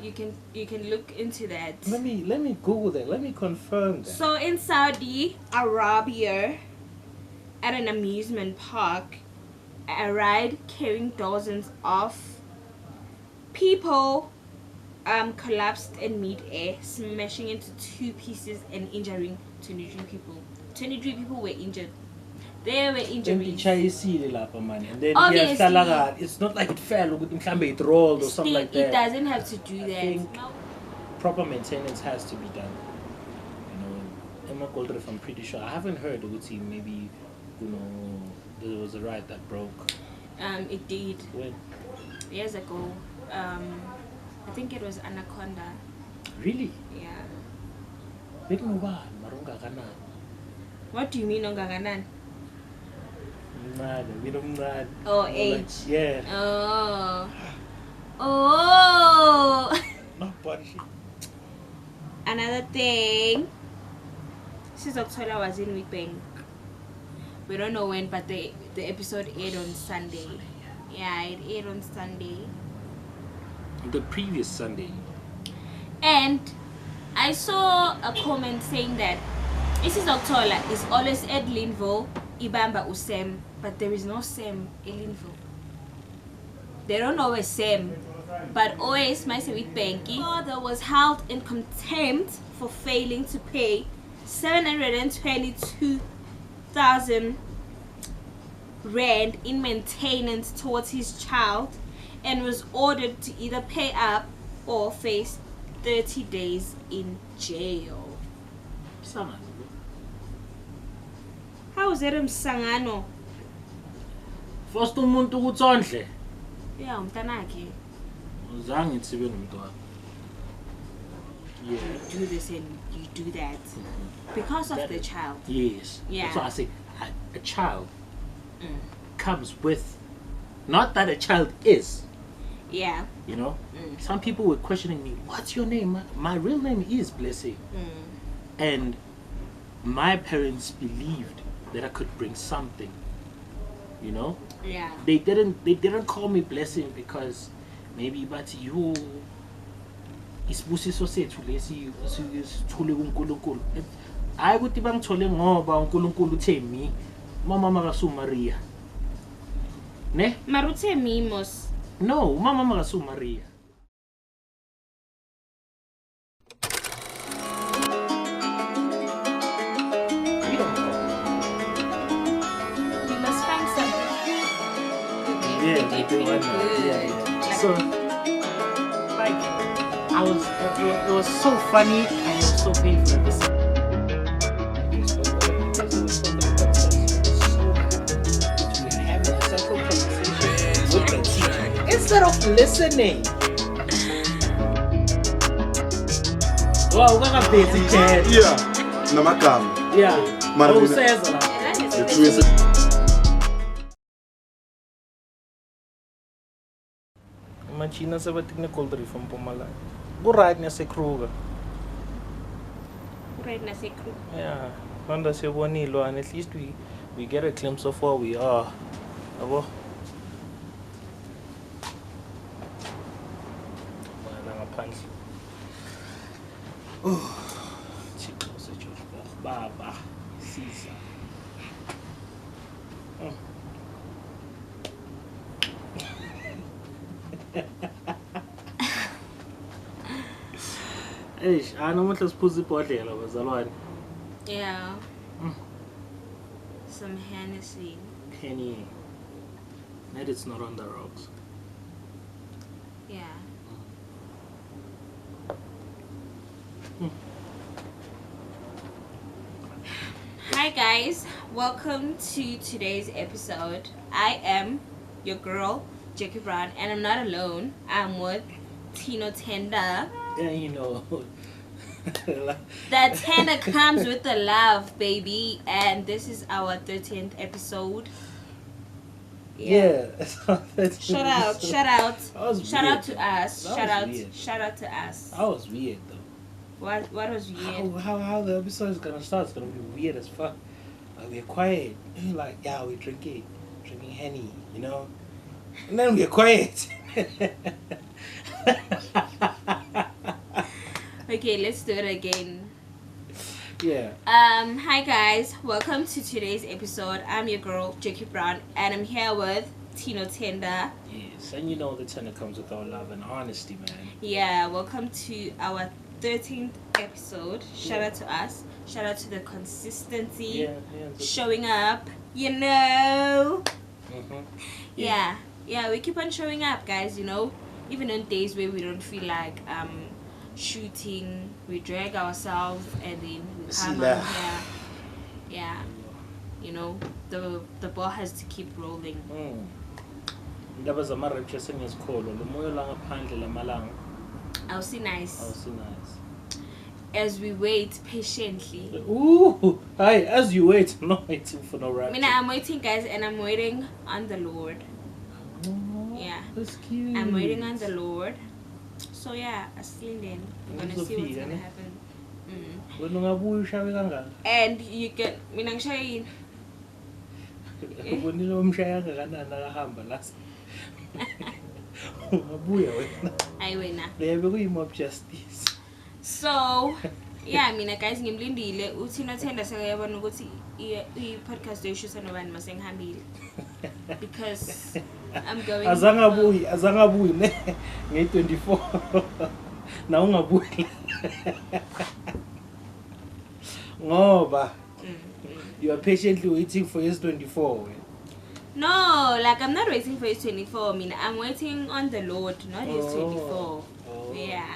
You can look into that. Let me Google that. Let me confirm that. So in Saudi Arabia, at an amusement park, a ride carrying dozens of people collapsed in mid-air, smashing into 2 pieces and injuring 23 people. 23 people were injured. There were injuries. And then Obviously, it's not like it fell, it rolled or something like that. It doesn't have to do that. I think proper maintenance has to be done. Emma Goldriff, I'm pretty sure. I haven't heard maybe, there was a ride that broke. It did. When? Years ago. I think it was Anaconda. Really? Yeah. What do you mean Ongaganan? Oh, age. Yeah. Oh. Not body. Another thing. Sizok'thola was in Witbank. We don't know when, but the episode aired on Sunday. Yeah, it aired on Sunday. The previous Sunday. And I saw a comment saying that Sizok'thola is always at Linville, Ibamba Usem, but there is no Sam in Linville. They don't know where Sam, but always my Witbank. Father was held in contempt for failing to pay 722,000 rand in maintenance towards his child, and was ordered to either pay up or face 30 days in jail. How is that Msangano? First umuntu kutsondle. Yeah, umtanakhe. Uzange ngitsibe nomntwana. Yeah. You do this and you do that because of the child. Yes. Yeah. That's why I say a child comes with, not that a child is. Yeah. Some people were questioning me, what's your name? My real name is Blessing. And my parents believed that I could bring something. Yeah. They didn't call me Blessing because maybe but you isibusiso sethu lesi sithule kuNkulunkulu. Hayi ukuthi bangithole ngoba uNkulunkulu uthe mi mama makasu Maria. Ne? Maruthe mimos. No, mama makasu Maria. Yeah. So, like, it was so funny and it was so painful at the same time. Instead of listening. Wow, we're gonna pay attention. Yeah, namagama. Yeah. Mara Who says that? Machina sa technical from Pomala. Go right na se Kruger. Right na se Kruger. Yeah. Honda se bonilo, and at least we get a glimpse of where we are. Abo. Oh. Chico se Baba. Caesar. Eish, namuhla siphuza ibhodlela bazalwane. Yeah. Some Hennessy. Henny. That it's not on the rocks. Yeah. Hi guys, welcome to today's episode. I am your girl, Jackie Brown, and I'm not alone. I'm with Tino Tender. Yeah, That tender comes with the love, baby. And this is our 13th episode. Yeah. Shout out to us. Shout out to us. That was weird though. What was weird? How the episode is gonna start? It's gonna be weird as fuck. Like we're quiet, like yeah, we're drinking Henny, and then we're quiet. Okay, let's do it again. Yeah. Hi guys, welcome to today's episode. I'm your girl, Jackie Brown, and I'm here with Tino Tender. Yes, and you know the tender comes with all love and honesty, man. Yeah, welcome to our 13th episode. Shout out to us. Shout out to the consistency. Showing up, you know. Yeah, we keep on showing up, guys, you know. Even on days where we don't feel like shooting, we drag ourselves and then we come out here. Yeah, you know, the ball has to keep rolling. Ndaba zama-rapture sengizikholo lo moya la ngaphandle lamalanga Awusi nice. Awusi nice. As we wait patiently. Ooh, hi, as you wait, I'm not waiting for no rapture. I'm waiting, guys, and I'm waiting on the Lord. Yeah, that's cute. I'm waiting on the Lord. So yeah, Aslindin, we're gonna see what's gonna happen. And you can minangshayini. Ubonile umshaya kangakanani akahamba last. Ungabuya wena. Ayi wena. Lebe kuyi-mob justice. So, yeah, guys, ngimlindile uThina Tender sekayabona ukuthi i-podcast yeshisa nobani masengihambile. Because I'm going azangabuyi ne nge-24 na ungabuyi ngoba you are patiently waiting for his 24. No, like I'm not waiting for his 24. I'm waiting on the Lord, not his 24. Yeah.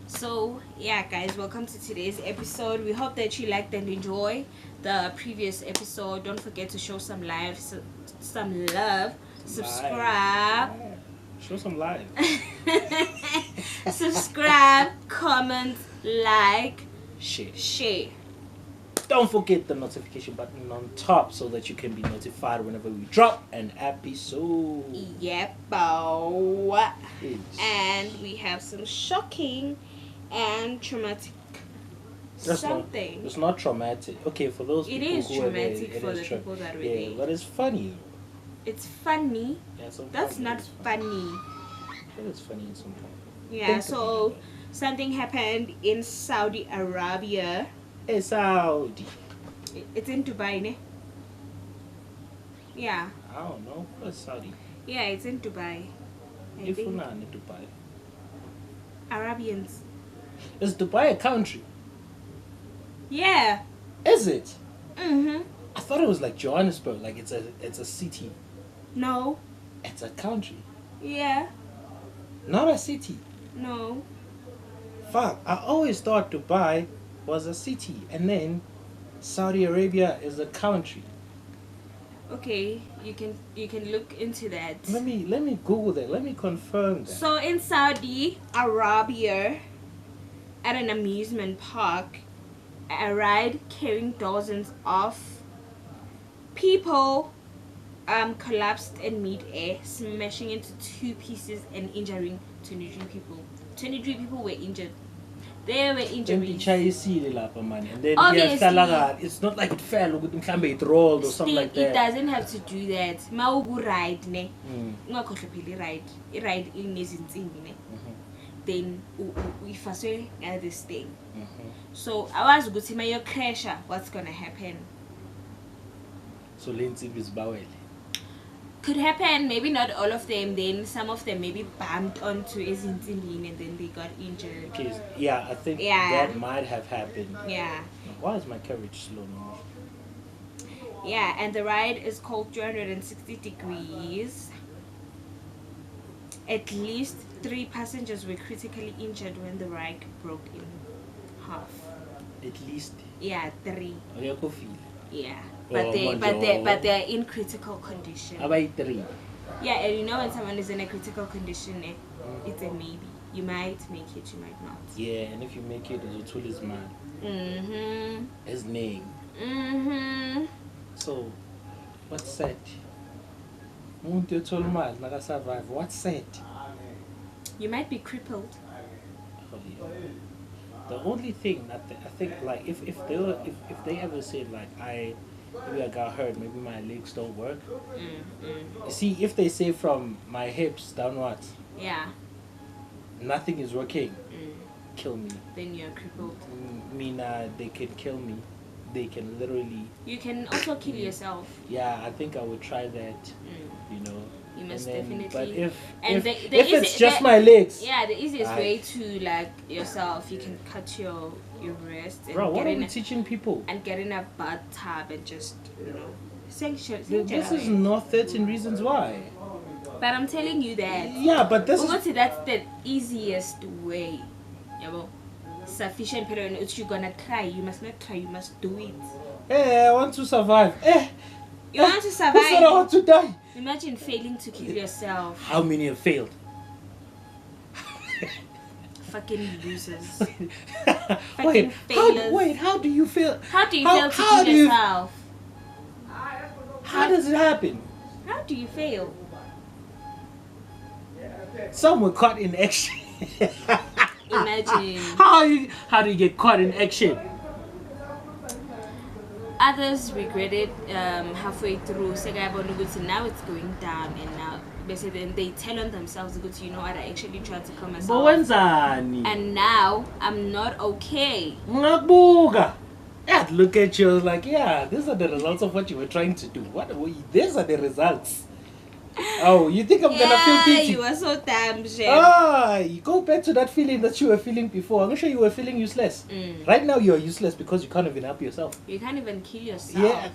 So yeah, guys, welcome to today's episode. We hope that you liked and enjoy the previous episode. Don't forget to show some love, subscribe, show some love. Subscribe, comment, like, share. Don't forget the notification button on top so that you can be notified whenever we drop an episode. Yep. And we have some shocking and traumatic something. It's not traumatic. Okay, for those people it is who traumatic are there, for the people that were there. Yeah, but it's funny. It's funny. Yeah, that's not funny. It is funny in some point. Yeah, so something happened in Saudi Arabia. It's Saudi. It's in Dubai, ne? Yeah. I don't know. What's Saudi? Yeah, it's in Dubai. If you're not in Dubai. Arabians. Is Dubai a country? Yeah. Is it? Mhm. I thought it was like Johannesburg, like it's a city. No. It's a country. Yeah. Not a city. No. Fuck, I always thought Dubai was a city and then Saudi Arabia is a country. Okay, you can look into that. Let me Google that. Let me confirm that. So in Saudi Arabia, at an amusement park, a ride carrying dozens of people collapsed in mid-air, smashing into 2 pieces and injuring 23 people. 23 people were injured. There were injuries. And then Obviously, it's not like it fell, it rolled or something like that. It doesn't have to do that. Mawugu ride ne. Ungakhohlwa ride. I-ride inezinsimbi ne. Then ifaswe at this thing. So awazi ukuthi mayo crasher, what's gonna happen? So lensimbi is bawele. Could happen, maybe not all of them. Then some of them maybe bumped onto izinsimbini and then they got injured. Okay, yeah, I think that might have happened. Yeah. Why is my carriage slow now? Yeah, and the ride is called 260 degrees. At least 3 passengers were critically injured when the ride broke in half. At least? Yeah, 3. Yeah. But they're in critical condition. About 3. Yeah, and you know when someone is in a critical condition, it's a maybe. You might make it, you might not. Yeah, and if you make it, it's a tool is man. His name. So, what's said? What's said? You might be crippled. Oh, yeah. The only thing that I think, like, if they ever said like maybe I got hurt, maybe my legs don't work. See, if they say from my hips downwards, yeah, nothing is working. kill me. Then you're crippled. They can kill me. They can literally. You can also kill yourself. Yeah, I think I would try that. You know. You must then, definitely. But if it's just my legs. Yeah, the easiest way to like yourself, you can cut your wrist. And bro, what get are we teaching people? And get in a bathtub and just sanction. This is not 13 reasons why. But I'm telling you that. Yeah, but this that's the easiest way. Yeah, sufficient period. If you're gonna try, you must not try. You must do it. I want to survive. You want to survive. Who said I want to die? Imagine failing to kill yourself. How many have failed? Fucking losers. Wait, how do you fail? How do you fail to kill yourself? How does it happen? How do you fail? Some were caught in action. Imagine. How do you get caught in action? Others regretted halfway through. Now it's going down, and now then they tell on themselves, you know what, I actually tried to kill myself. And now I'm not okay. Yeah, look at you like, yeah, these are the results of what you were trying to do. These are the results. Oh, you think I'm gonna feel pity? You are so damn shit. You go back to that feeling that you were feeling before. I'm sure you were feeling useless. Right now you're useless because you can't even help yourself. You can't even kill yourself.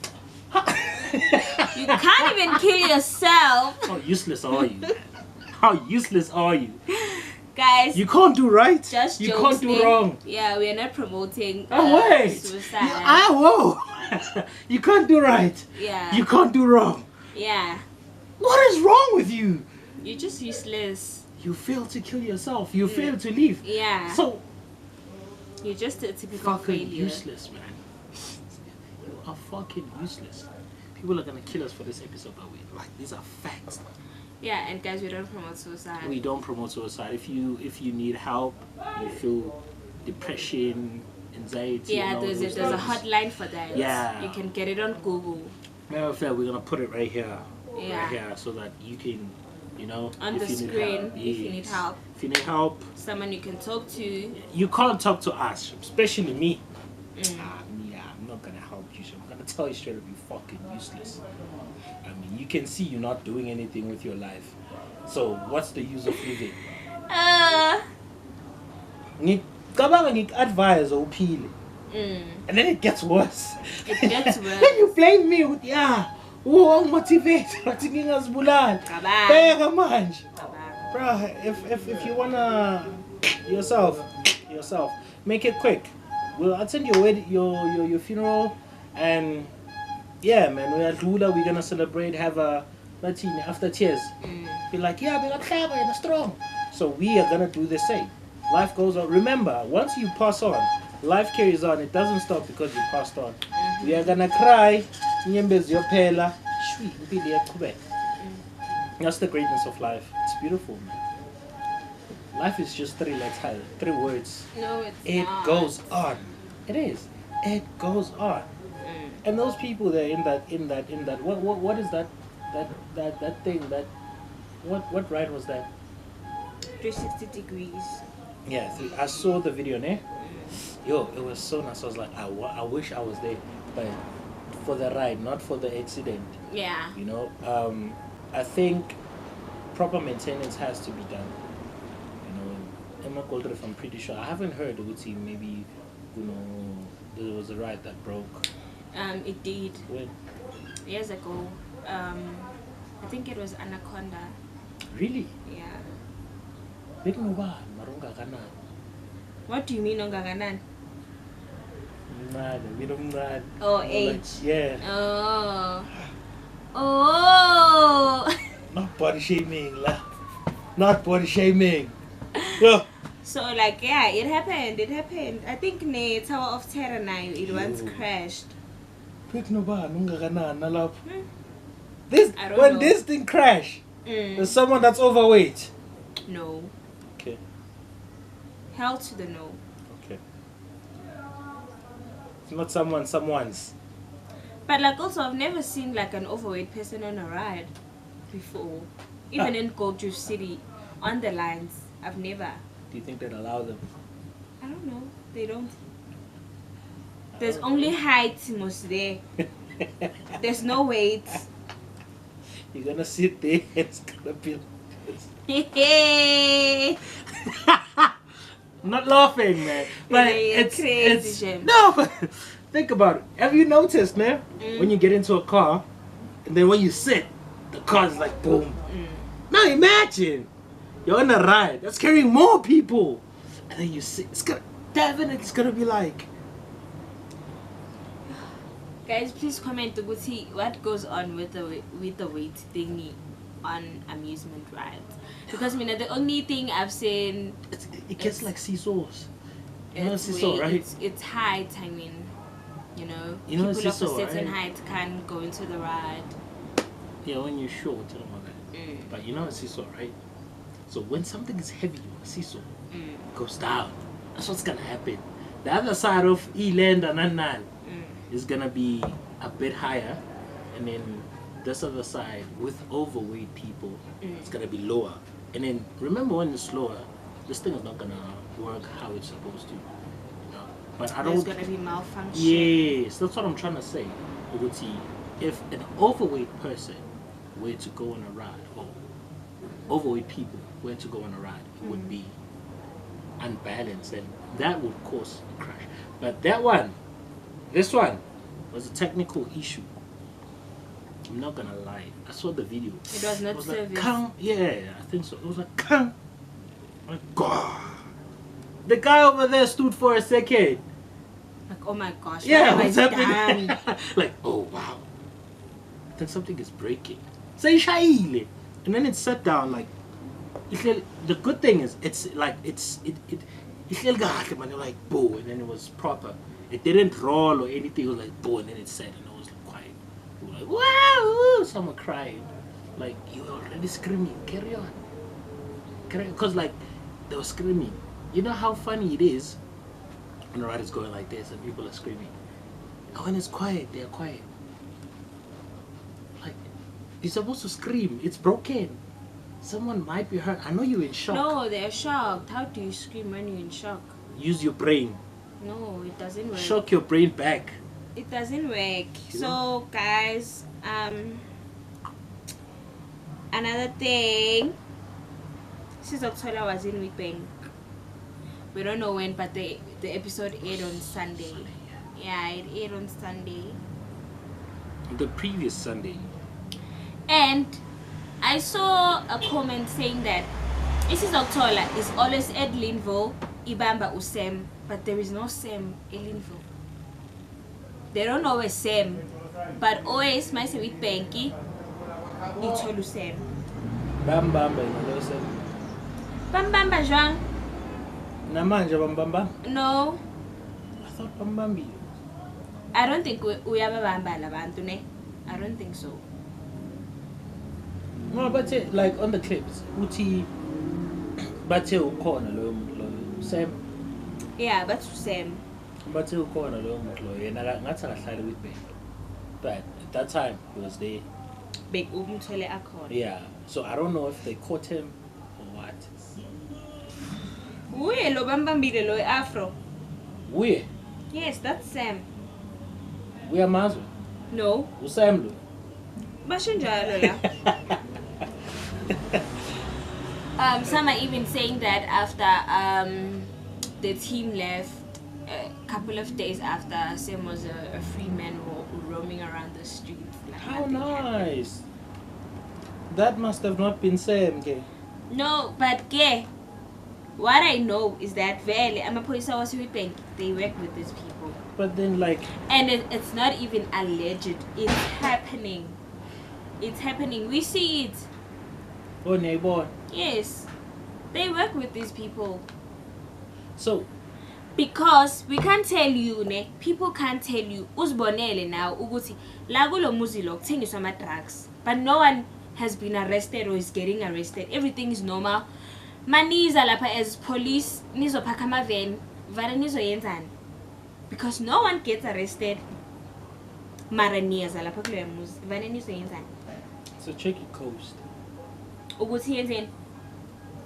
You can't even kill yourself. How useless are you? How useless are you? Guys, you can't do right. Just you can't do wrong. Yeah, we are not promoting suicide. You can't do right. Yeah. You can't do wrong. Yeah. What is wrong with you? You're just useless. You fail to kill yourself. You fail to live. Yeah. So you're just a typical failure. Useless, man. You are fucking useless. People are gonna kill us for this episode, but these are facts. Yeah, and guys, we don't promote suicide. We don't promote suicide. If you need help, you feel depression, anxiety. Yeah, there's a hotline for that. Yeah. You can get it on Google. Matter of fact, we're gonna put it right here. Yeah. Right here, so that you can, on the screen, if you need help. If you need help. Someone you can talk to. You can't talk to us, especially me. I'm not gonna help you. So I'm gonna tell you straight up, you're fucking useless. I mean, you can see you're not doing anything with your life. So what's the use of living? Advise uphile. And then it gets worse. It gets worse. Then you blame me with motivate. Bruh, if you wanna yourself, make it quick. We'll attend your funeral, and yeah, man, we're gonna celebrate, have a after tears. Be like, yeah, we got clever and strong. So we are gonna do the same. Life goes on. Remember, once you pass on, life carries on. It doesn't stop because you passed on. We are gonna cry. That's the greatness of life. It's beautiful, man. Life is just 3 letters, 3 words. No, it's not. It goes on. It is. It goes on. And those people there in that what is that thing what ride was that? 360 degrees. Yeah, I saw the video, ne? Yo, it was so nice. I was like, I wish I was there, but for the ride, not for the accident. Yeah. I think proper maintenance has to be done. Emma Goldriff, if I'm pretty sure. I haven't heard Uti, maybe, there was a ride that broke. It did. When? Years ago. I think it was Anaconda. Really? Yeah. What do you mean Ongaganan? Mad. Oh, age. Yeah. Oh. Not body shaming, la. Not body shaming. Yeah. So like, yeah, it happened. I think near Tower of Terror 9 it once crashed. This thing crash, there's someone that's overweight. No. Okay. Hell to the no. Okay. It's not someone's. But like also I've never seen like an overweight person on a ride before. Even in Gold Juice City on the lines. I've never. Do you think they'd allow them? I don't know. They don't. There's only height, most there. There's no weight. You're gonna sit there and it's gonna be like this. Hey. I'm not laughing, man. But it's crazy, Jim. no. But think about it. Have you noticed, man? When you get into a car, and then when you sit, the car is like boom. Now imagine you're on a ride that's carrying more people, and then you sit. It's gonna be like. Guys, please comment to see what goes on with the weight thingy on amusement rides. Because the only thing I've seen, it gets like seesaws. You know seesaw, weight, right? It's height. I mean, know people seesaw, of a certain right? height can't go into the ride. Yeah, when you're short and all that. But you know a seesaw, right? So when something is heavy on a seesaw, it goes down. That's what's gonna happen. The other side of Eland and Anan is gonna be a bit higher, and then this other side with overweight people, it's gonna be lower. And then remember, when it's lower, this thing is not gonna work how it's supposed to. But I don't. There's gonna be malfunction. Yes, that's what I'm trying to say. If an overweight person were to go on a ride, or overweight people were to go on a ride, it would be unbalanced, and that would cause a crash. But this one was a technical issue. I'm not gonna lie. I saw the video. It was not service. Like, Kang. Yeah, I think so. It was like Kang. Like, God. The guy over there stood for a second. Like, oh my gosh. Yeah, what what's have I happening? done? Like, oh wow. Then something is breaking. Say shaile. And then it sat down like. The good thing is it's like it like boo, and then it was proper. It didn't roll or anything. It was like boo, and then it sat, and it was like quiet. We were like, wow! Someone cried. Like, you were already screaming. Carry on. Because like they were screaming. You know how funny it is when the ride is going like this and people are screaming. And when it's quiet, they're quiet. Like, you're supposed to scream. It's broken. Someone might be hurt. I know you're in shock. No, they're shocked. How do you scream when you're in shock? Use your brain. No, it doesn't work. Shock your brain back. It doesn't work. So guys, another thing, Sizok'thola was in Witbank. We don't know when, but the episode aired on Sunday. Yeah, it aired on Sunday. The previous Sunday. And I saw a comment saying that Sizok'thola is always at Linville, Ibamba Usem, but there is no Sam in Linville. They don't always Sam, but always my say with Banky, Itolu Sam. Bambamba, no Sam. Bambamba Jean. Namanja Bambamba? No. I thought Bambambi. I don't think we have a Bamba Labantu, ne? I don't think so. No, but like on the clips, Uti Bate Ukona lo Sam. Yeah, but Sam. Bate Ukona lo and that's a side with me. But at that time he was there. Big Umtole Akon. Yeah. So I don't know if they caught him or what. Uye lo Bambambile lo Afro. We? Yes, that's Sam. We are Mazo. No. Usam lo. Bashinjalo la. Some are even saying that after the team left, a couple of days after, Sam was a free man roaming around the streets. Like How nice! That must have not been Sam, okay? No, but what I know is that I'm a police officer with Bank. They work with these people. But then, like, and it's not even alleged. It's happening. It's happening. We see it. Oh, neighbor. Yes, they work with these people. So, because we can't tell you, ne? People can't tell you. Uzbonele now, uguti lagulo muzilo thing some drugs, but no one has been arrested or is getting arrested. Everything is normal. Maniza lapha as police nizo pakama van vara nizo yenzani, because no one gets arrested. Mara niza lapha kulo muzi vara nizo yenzani. It's a tricky coast. Uguti yenzeni.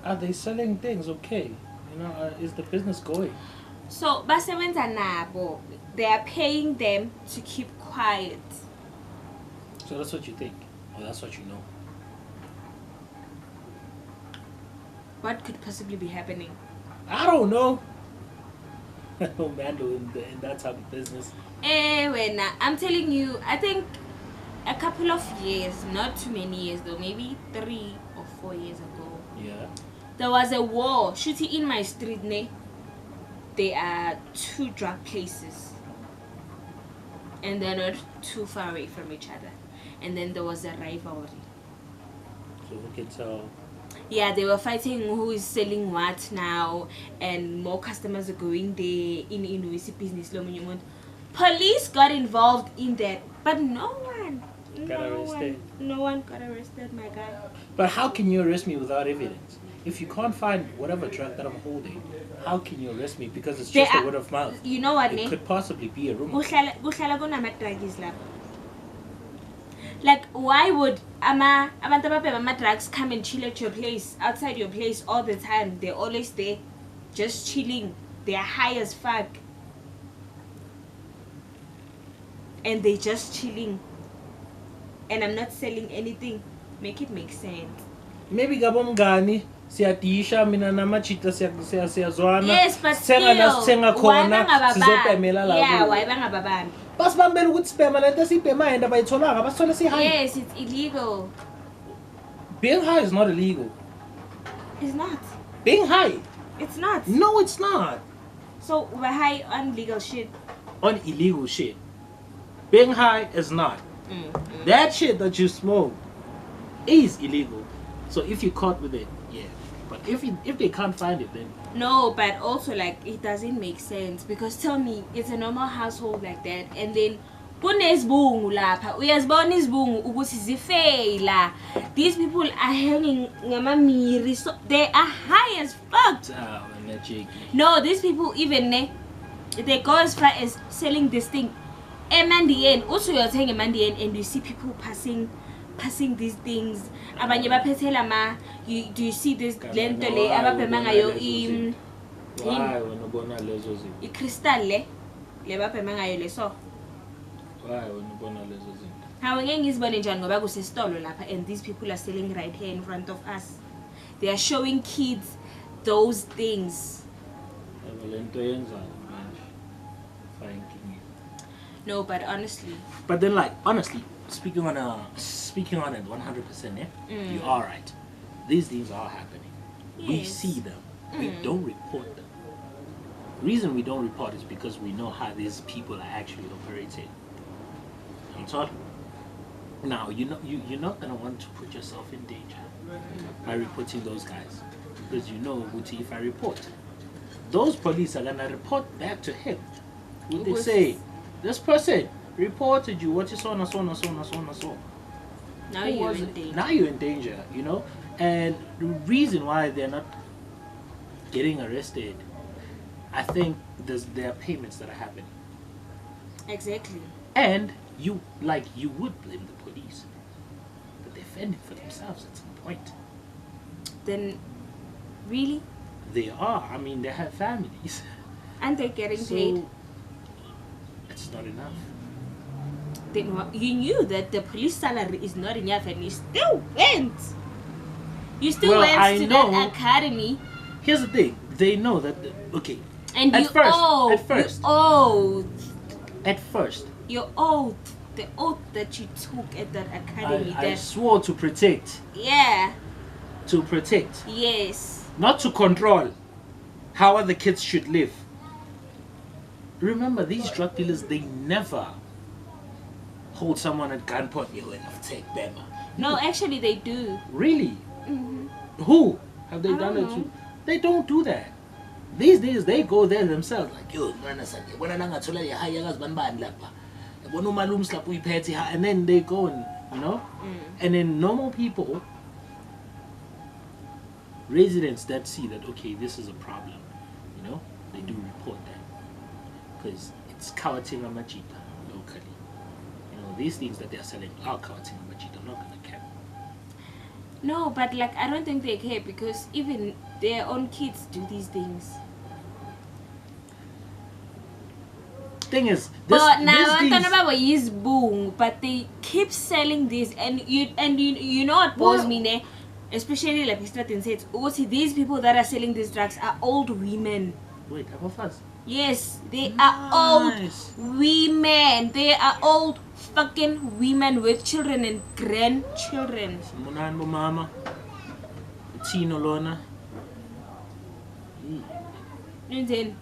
Are they selling things okay? You know, is the business going? So basebenza nabo, they are paying them to keep quiet. So that's what you think, or that's what you know. What could possibly be happening? I don't know. No man in that type of business. I'm telling you, I think a couple of years, not too many years though, maybe 3 or 4 years ago. Yeah. There was a war shooting in my street. There are 2 drug places, and they're not too far away from each other. And then there was a rivalry. So we can tell. Yeah, they were fighting who is selling what now, and more customers are going there in university business. Police got involved in that, but no one got arrested, my guy. But how can you arrest me without evidence? If you can't find whatever drug that I'm holding, how can you arrest me? Because it's just a word of mouth. You know what, it could possibly be a rumor. Like, why would ama drugs come and chill at your place, outside your place all the time? They're always there, just chilling. They're high as fuck, and they just chilling. And I'm not selling anything. Make it make sense. Maybe gabomgani siyatisha mina namachita siyazwana. Yes, but still, why bangababani? Basibambela ukuthi sibhema lento sibhema yena bayitholanga basithola sihambe. Yes, it's illegal. Being high is not illegal. It's not. Being high? It's not. No, it's not. So we're high on legal shit. On illegal shit. Being high is not. That shit that you smoke is illegal. So if you're caught with it, yeah. But if they can't find it, then no. But also, like, it doesn't make sense, because tell me, it's a normal household like that, and then kunesibungu lapha uyazibona izibungu ukuthi zifeyila. These people are hanging ngamamiri, so they are high as fuck. No, these people even they go as far as selling this thing emandiyen. Also, you're saying emandiyen, and you see people passing these things. Abanye baphethela ma, do you see this lento le ababhema ngayo why unobona lezo zinto? I-crystal le babhema ngayo leso. Why unobona lezo zinto? Hawe ngeke ngizibone njani ngoba kusesitolo lapha, and these people are selling right here in front of us. They are showing kids those things. Lento yenzayo manje. Fine. No, but honestly. But then, like, honestly, speaking on it 100%, yeah, you are right. These things are happening. Yes. We see them. We don't report them. The reason we don't report is because we know how these people are actually operating. I'm talking. Now, you're not gonna want to put yourself in danger by reporting those guys, because you know, if I report, those police are gonna report back to him. Would they say, this person reported you, what is so and so and so and so and so? Now you're in danger. Now you're in danger, you know? And the reason why they're not getting arrested, I think there are payments that are happening. Exactly. And you would blame the police, but they're fending for themselves at some point. Then, really? They are. I mean, they have families. And they're getting paid. It's not enough. Then you knew that the police salary is not enough, and you still went. You still went to that academy. Here's the thing: they know that. Okay. And at first, your oath, the oath that you took at that academy. I swore to protect. Yeah. To protect. Yes. Not to control how other kids should live. Remember, these drug dealers, they never hold someone at gunpoint and take them. No, actually they do. Really? Who have they done it to? They don't do that. These days they go there themselves, like, yo, and then they go and, you know, and then normal people, residents that see that, okay, this is a problem, you know, they do report that. Because it's Kawatinga Majita locally. You know, these things that they're selling are Kawatinga Majita, not gonna care. No, but like, I don't think they care, because even their own kids do these things. Thing is, But now this I'm things, talking about is boom, but they keep selling this, and you know what bothers me, ne? Especially like Mr. Tin said, also these people that are selling these drugs are old women. wait, how fast? Yes, they are old women. They are old fucking women with children and grandchildren. Munano mama, Tino Lona. And then,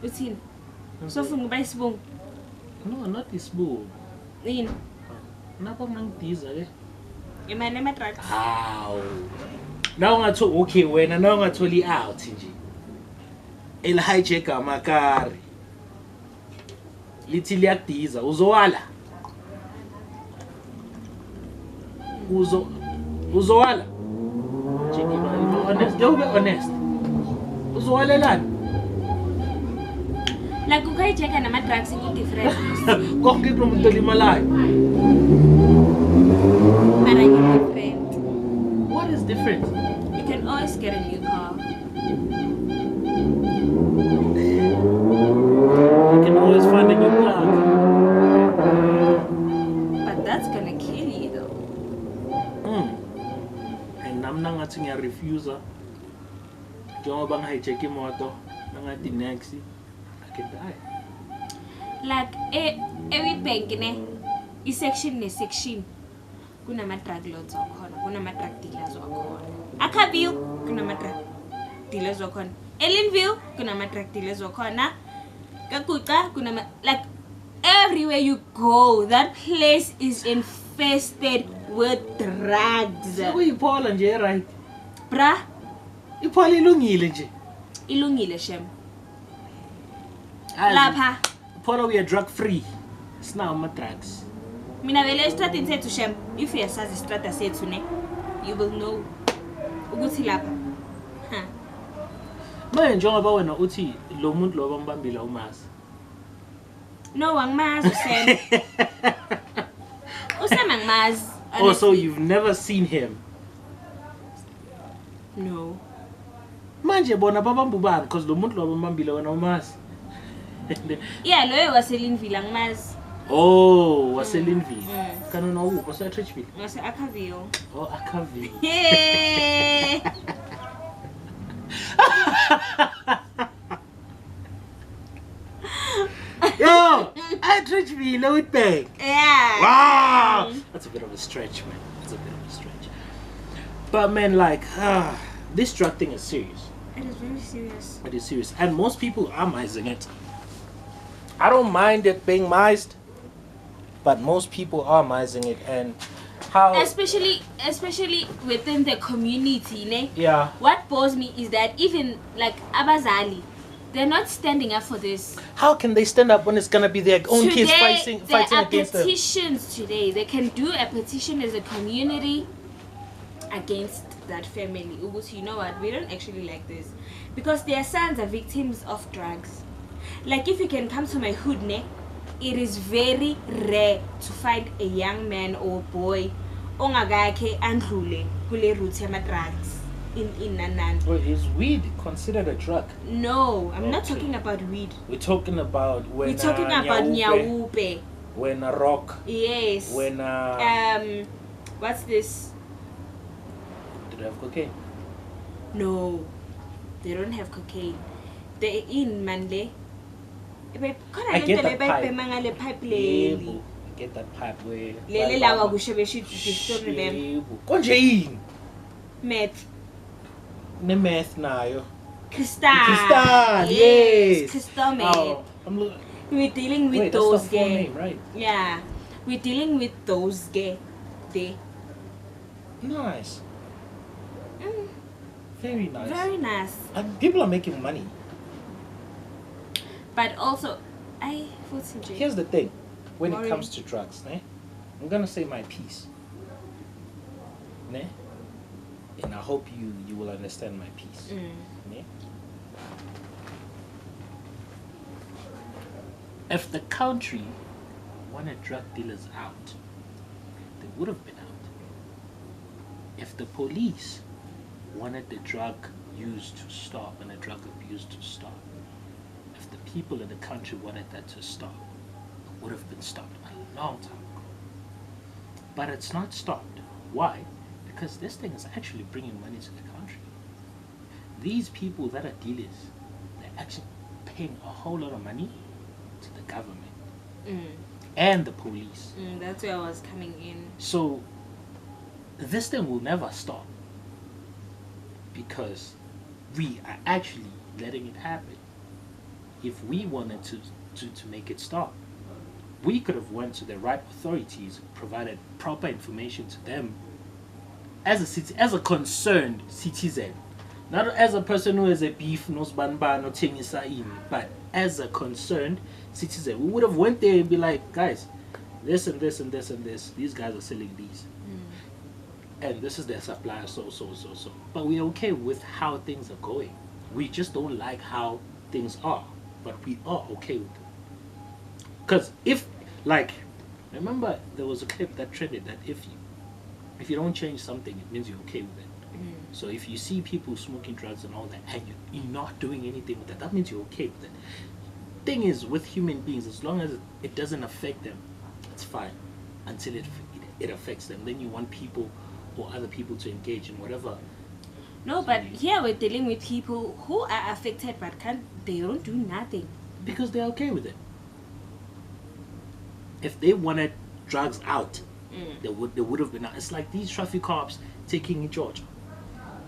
what's in? So from by spoon. No, not this boo. In. Napa mang teaser. In my name at Ow. Now I told okay when I know I told you out, TG. El hijacker makari. Little yak teaser. Uzowala. Uzowala. Jiggy, be honest. Don't be honest. Uzowala lan. Like you guys check and my drugs in different. Kung kito mo tali malay. But I get different. What is different? You can always get a new car. You can always find a new plug. But that's gonna kill you though. And I'm not going to refuser. Don't bang hijack your motor. I'm going to next. I can die. Like Witbank ne section kuna ma-drug lords wakhona, kuna ma-drug dealers wakhona. Akaville kuna ma-drug dealers wakhona. Ellenville kuna ma-drug dealers wakhona. Kakuta kuna like everywhere you go, that place is infested with drugs. So you Paul nje right? Bruh, Ipaul ilungile nje. ilungile shem. Lapha Paul, we are drug free. It's now my drugs. mina vele strategy sethu shem, if uyasazi strategy sethu ne, you will know ukuthi lapha Manje njengoba wena uthi lo muntu lo bambambila umazi. no angimazi usem. Usem angimazi. Oh, so you've never seen him? No. Manje bona babambu bani because lo muntu lo bambambila wena umazi. Yeah, loyo waselinville angimazi. Oh, waselinville. Kanona uphi wase-Trechville? Wase-Akaville. Oh, Akaville. Yeah. Yo, I Trechville, Witbank. Yeah. Wow, that's a bit of a stretch, man. That's a bit of a stretch. But man, like, this drug thing is serious. It is very serious. It is serious, and most people are mising it. I don't mind it being mised, but most people are mising it, and how Especially within the community, ne? yeah. What bores me is that even like Abazali, they're not standing up for this. How can they stand up when it's gonna be their own kids fighting there are against them? petitions today. They can do a petition as a community against that family. Ugusi, you know what? We don't actually like this because their sons are victims of drugs. Like if you can come to my hood, ne, it is very rare to find a young man or boy ongagake andlule kule route yama drugs in Nanan. Well, is weed considered a drug? No, I'm not talking about weed. We're talking about when We're talking about nyawupe. when a rock. Yes. When what's this? do they have cocaine? No, they don't have cocaine. They're in Manle. I get that pipe. Pipe I get that pipe where lele lawa kusho story them. Konje yini? Meth. Ne meth nayo. Crystal. Yes. Crystal meth. Oh, We're dealing with wait, those that's the full gay. name, right? Yeah. We're dealing with those gay. They. Nice. Very nice. Very nice. And people are making money. But also, Here's the thing, when Worry. it comes to drugs, ne? I'm gonna say my piece, ne? And I hope you will understand my piece, ne? If the country wanted drug dealers out, they would have been out. If the police wanted the drug abuse to stop and a drug abuse to stop, if the people in the country wanted that to stop, it would have been stopped a long time ago. But it's not stopped. Why? Because this thing is actually bringing money to the country. These people that are dealers, they're actually paying a whole lot of money to the government and the police. That's where I was coming in. So this thing will never stop because we are actually letting it happen. If we wanted to make it stop, we could have went to the right authorities, provided proper information to them as a concerned citizen, not as a person who has a beef, but as a concerned citizen. We would have went there and be like, guys, this and this and this and this, these guys are selling these, and this is their supplier, so. But we're okay with how things are going. We just don't like how things are, but we are okay with them. Because if, like, remember there was a clip that trended that if you don't change something, it means you're okay with it. So if you see people smoking drugs and all that, and you're not doing anything with that means you're okay with it. Thing is, with human beings, as long as it doesn't affect them, it's fine. Until it affects them, then you want people or other people to engage in whatever. No, but here we're dealing with people who are affected, but they don't do nothing because they're okay with it. If they wanted drugs out, they would have been out. It's like these traffic cops taking in Georgia.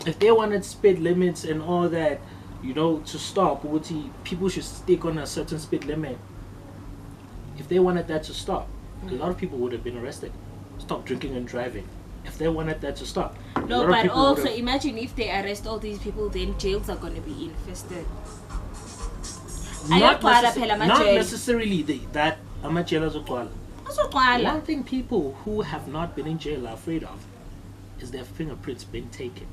If they wanted speed limits and all that, to stop, people should stick on a certain speed limit. If they wanted that to stop, a lot of people would have been arrested. Stop drinking and driving. If they wanted that to stop. No, but also imagine if they arrest all these people, then jails are going to be infested. Not necessarily that one thing people who have not been in jail are afraid of is their fingerprints being taken.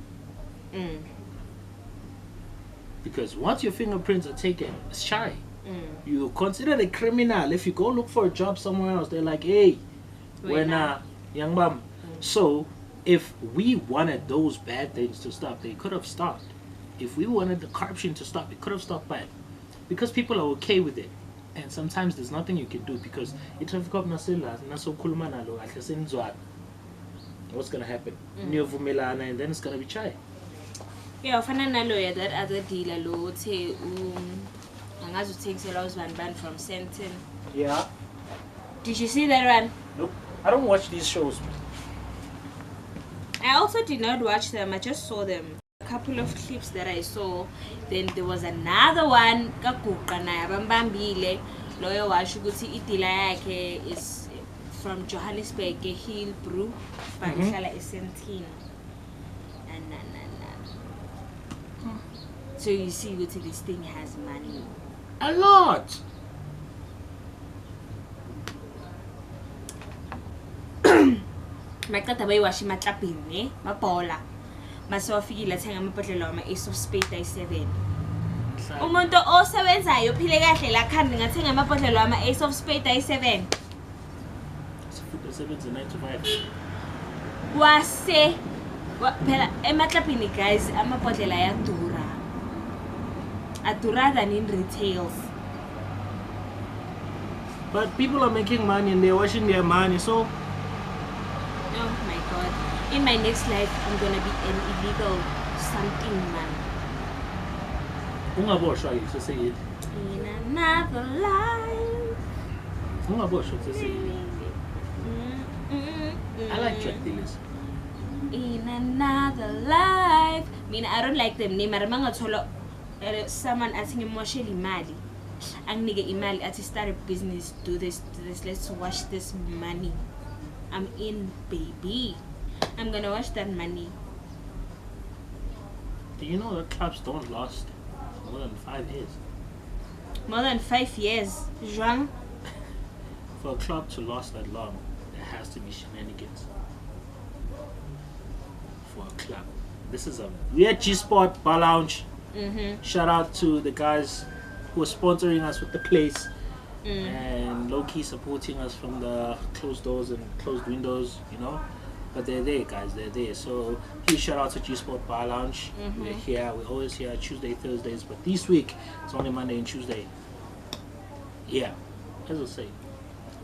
Because once your fingerprints are taken, it's shy. You considered a criminal. If you go look for a job somewhere else, they're like, hey, young mom. So if we wanted those bad things to stop, they could have stopped. If we wanted the corruption to stop, it could have stopped by it. Because people are okay with it. And sometimes there's nothing you can do because what's going to happen? And then it's going to be chai. Yeah, I lawyer that other dealer law say takes a loss ban from Sentin. Yeah. Did you see that one? Nope. I don't watch these shows. I also did not watch them. I just saw them. A couple of clips that I saw. Then there was another one. Lawyer washuguti itila is from Johannesburg, Hillbrook, but is Sentin. So you see, this thing has money. A lot. Makata bay washi matlapin mapola. Masofikile thenga amabhodlela wama Ace of Spades i7. Umuntu osebenzayo phile kahle la khandi ngathenga amabhodlela wama Ace of Spades i7. Seven's a 9 to 5. Wase phela ematlapini guys amabhodlela ayadura. Adura than in retails. But people are making money and they're washing their money, so. Oh my god. In my next life, I'm gonna be an illegal something man. In another life. I like drug dealers. In another life. I don't like them. Someone asking him imali. Angnige imali at start a business, do this, let's wash this money. I'm in, baby. I'm gonna wash that money. Do you know that clubs don't last more than 5 years? More than 5 years, Juan? For a club to last that long, there has to be shenanigans. For a club. This is a weird G-Spot bar lounge. Shout out to the guys who are sponsoring us with the place and low-key supporting us from the closed doors and closed windows, But they're there, guys. They're there. So huge shout out to G Sport Bar Lounge. We're here. We're always here Tuesday, Thursdays. But this week it's only Monday and Tuesday. Yeah, as I say,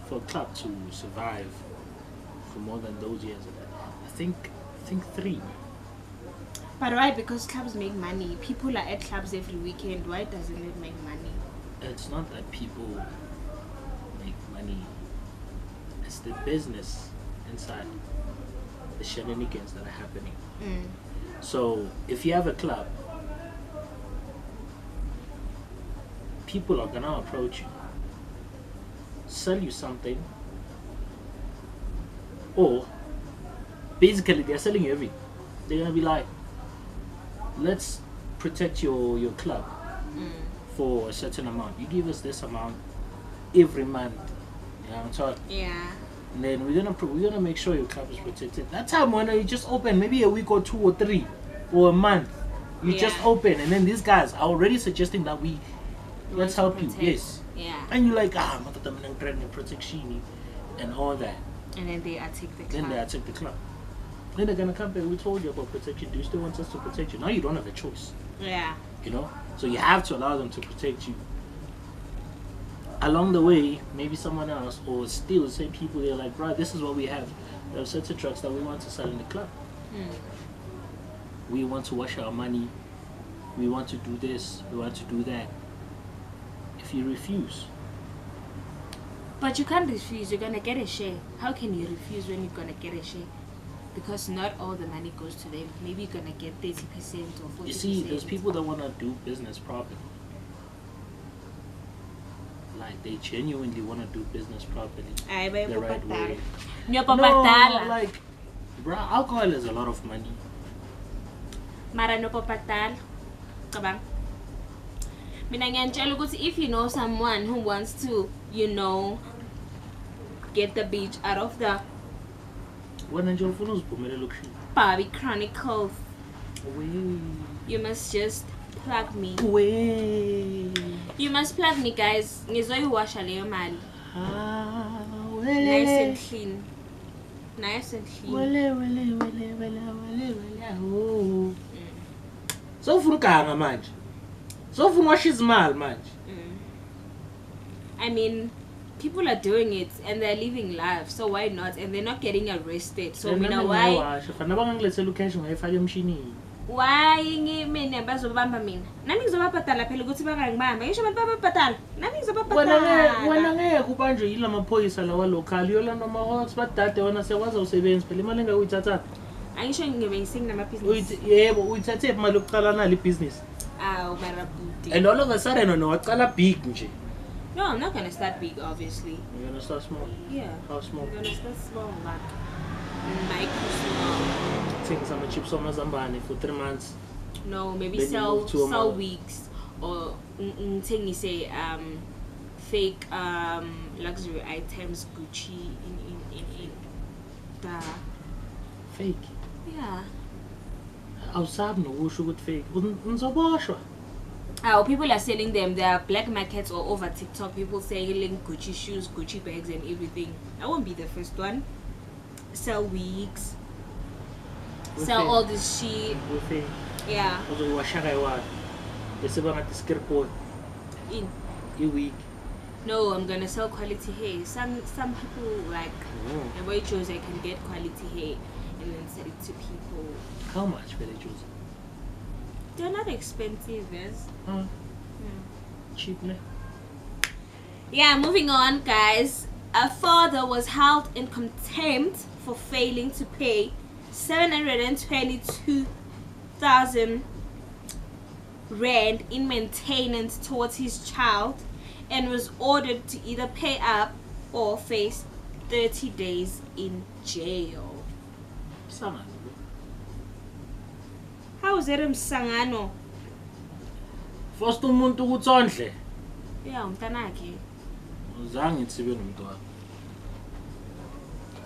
for a club to survive for more than those years, I think 3. But why? Because clubs make money. People are at clubs every weekend. Why doesn't it make money? It's not that people make money. It's the business inside, the shenanigans that are happening. So if you have a club, people are gonna approach you, sell you something, or basically they're selling you everything. They're gonna be like, let's protect your club for a certain amount. You give us this amount every month. You know what I'm talking? Yeah. And then we're gonna make sure your club is protected. That time when you just open maybe a week or 2 or 3 or a month, you just open, and then these guys are already suggesting that let's help you. Yes. Yeah. And you're like, protection and all that. And then they attack the club. Then they're gonna come back. We told you about protection. Do you still want us to protect you? Now you don't have a choice. Yeah. You know, so you have to allow them to protect you. Along the way, maybe someone else or still the same people, they're like, bro, this is what we have. There are certain trucks that we want to sell in the club. We want to wash our money. We want to do this. We want to do that. If you refuse. But you can't refuse. You're gonna get a share. How can you refuse when you're gonna get a share? Because not all the money goes to them. Maybe you're gonna get 30% or 40%. You see, there's people that want to do business properly. Like, they genuinely want to do business properly. The right way. No, like, bro, alcohol is a lot of money. Mara no papatal. Kabang. Mina ngiyantshela ukuthi if you know someone who wants to, you know, get the beach out of the Barbie Chronicles, you must just plug me. You must plug me, guys. Ngizoyiwasha leyo mali. Nice and clean. Nice and clean. So furukanga manje. So fumwasha izimali manje. I mean, people are doing it and they're living life, so why not? And they're not getting arrested. So mina why? Why mina bazobamba mina? Nami ngizobabhatala phela ukuthi bangangibamba. Ngisho abantu bababhatala. Nami ngizobabhatala. Wena ngeke ubanjwe yila maphoyisa lawa local yolanda ma-hots badade wona sekwazi usebenza phela imali engakuyithatha. Angisho ngibe ngisinamabhizinisi. Yebo, uyithathe imali yokuqala nali business. Aw, marabuti. And all of a sudden waqala big nje. No, I'm not gonna start big, obviously. You're gonna start small? Yeah. How small? I'm gonna start small, like micro small. Take some chips on Mazambani for 3 months. No, maybe Then sell weeks or thing you say fake luxury items, Gucci in the fake. Yeah. Outside no who should fake. Unzobashwa. People are selling them. There are black markets all over TikTok. People selling Gucci shoes, Gucci bags, and everything. I won't be the first one. Sell wigs. Sell all this shit. Yeah. In a week. No, I'm gonna sell quality hair. Some people like the way chose I can get quality hair and then sell it to people. How much will they choose? They're not expensive, guys. Cheap, ne? Yeah, moving on, guys. A father was held in contempt for failing to pay 722,000 rand in maintenance towards his child and was ordered to either pay up or face 30 days in jail. How is it msangano? First umuntu ukutsondle. Yeah, umntanakhe. Uzange ngitsibe nomntwana.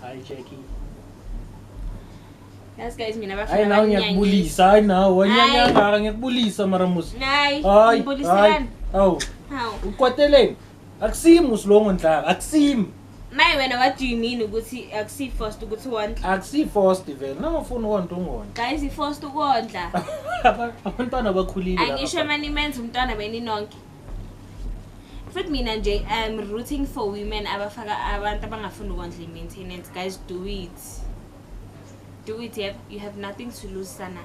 Hi Jackie. Yes guys, mina bafika abanyanyi. Hayi nawe ngiyakubulisa, hayi nawe wanyanyanga ngiyakubulisa maramusi. Hayi, ubulisana. Awu. Hawu. Ukwateleni. Akusimi usilongo ndlala, akusimi. My wena, what do you mean ukuthi akusi forced ukuthi wondla? Akusi forced vele. Nangifuna ukondla ungondla. Guys, forced ukondla. Abantwana bakhulile. Angisho mani menza umntwana beninonke. Futhi mina nje I'm rooting for women abafaka abantu abangafuni ukondla maintenance. Guys, do it. Do it. You have nothing to lose sana.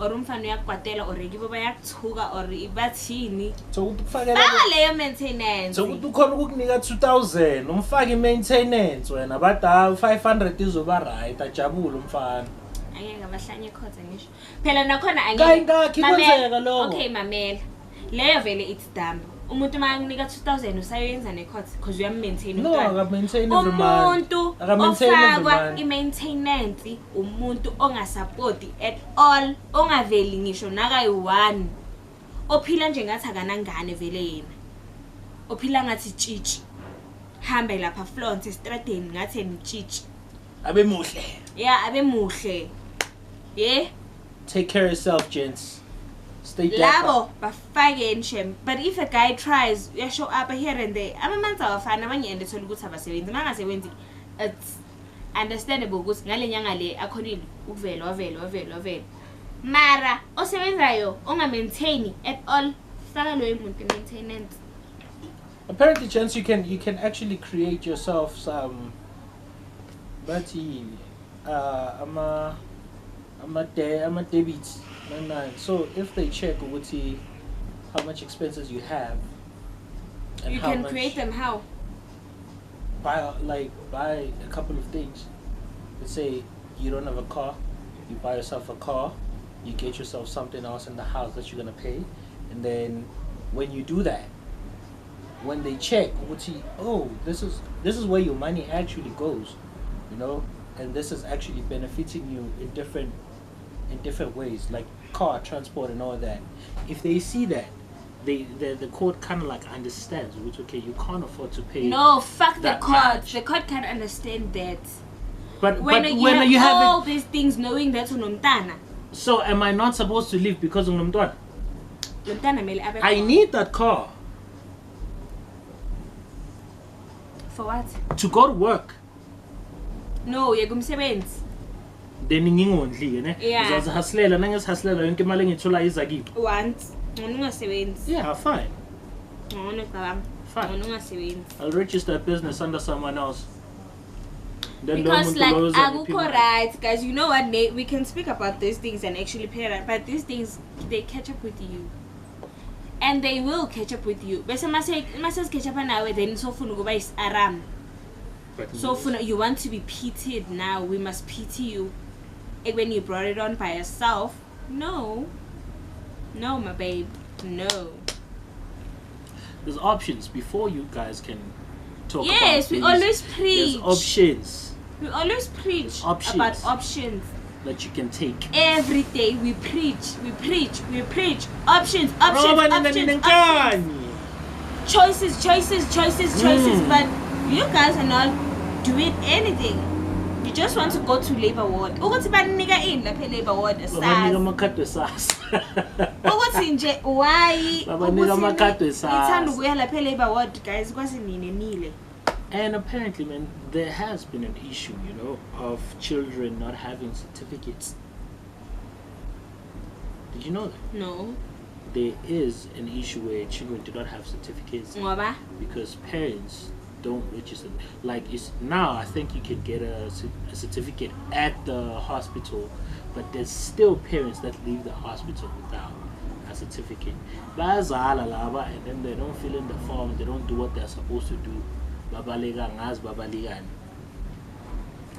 Or umfana uyakwatela or yibo bayakuthuka or ibathini. So ukufakela leyo maintenance. So ukhona ukukunika 2000 umfake maintenance wena bada 500 izoba right ajabule umfana. Angeke abahlanye khotha ngisho. Phela nakhona angeke. Ngakho kwenzeka lokho. Okay mamela. Leyo vele it's dumb. Umuntu makunika 2000 usayenza necourt because uyam-maintain umntwana. No, aka-maintain every month. Umuntu ofakwa i-maintenance umuntu ongasupporti at all, ongaveli ngisho nakayi-1, ophila nje ngathi akanangane vele yena, ophila ngathi tshitshi, hambe lapha flaunt estradeni ngathi nitshitshi, abe muhle. Yeah, abe muhle. Yeah, take care of yourself, gents. Stay labo bafake enshem. But if a guy tries you show up here and there, amamanzi awafana abanye ende thola ukuthi abasebenzi mangasebenzi, it's understandable ukuthi ngale nyanga le akhonile ukuvela wavela mara osebenzayo onga-maintain at all, faka loyo muntu maintenance. Apparently, gents, you can actually create yourself some I'm a debit. So if they check how much expenses you have, and you can create them how? Buy a couple of things. Let's say you don't have a car, you buy yourself a car, you get yourself something else in the house that you're gonna pay, and then when you do that, when they check, oh, this is where your money actually goes, and this is actually benefiting you in different ways, like car transport and all that. If they see that, the court kind of like understands which, okay, you can't afford to pay. No, fuck the court. Much. The court can't understand that. But when you have all these things, knowing that unomtana. So am I not supposed to leave because unomtana? I need that car. For what? To go to work. No, you're kumsebenzi. Then ngingondli ne. Yeah. Ngizazihaslela nangesihaslela yonke imali engithola iza kibo. Once. Ungasebenzi. Yeah, fine. Fine. I'll register a business under someone else. Then because like aguko right, guys, you know what, we can speak about these things and actually pay right, but these things, they catch up with you. And they will catch up with you. But must catch up now, then so fun is aram. So you want to be pitied now, we must pity you. And when you brought it on by yourself, no, my babe, no. There's options before you guys can talk about. Yes, we always preach. There's options. We always preach about options that you can take. Every day we preach. Options. Choices. But you guys are not doing anything. You just want to go to labor ward. Ukuthi banika in lapha labor ward banika amakhadi esasa. Ukuthi nje why banika amakhadi esasa. Ngithanda ukuya lapha labor ward guys kwasi nini. And apparently, man, there has been an issue, of children not having certificates. Did you know that? No. There is an issue where children do not have certificates because parents don't register. Like now, I think you can get a certificate at the hospital, but there's still parents that leave the hospital without a certificate. And then they don't fill in the form. They don't do what they're supposed to do. And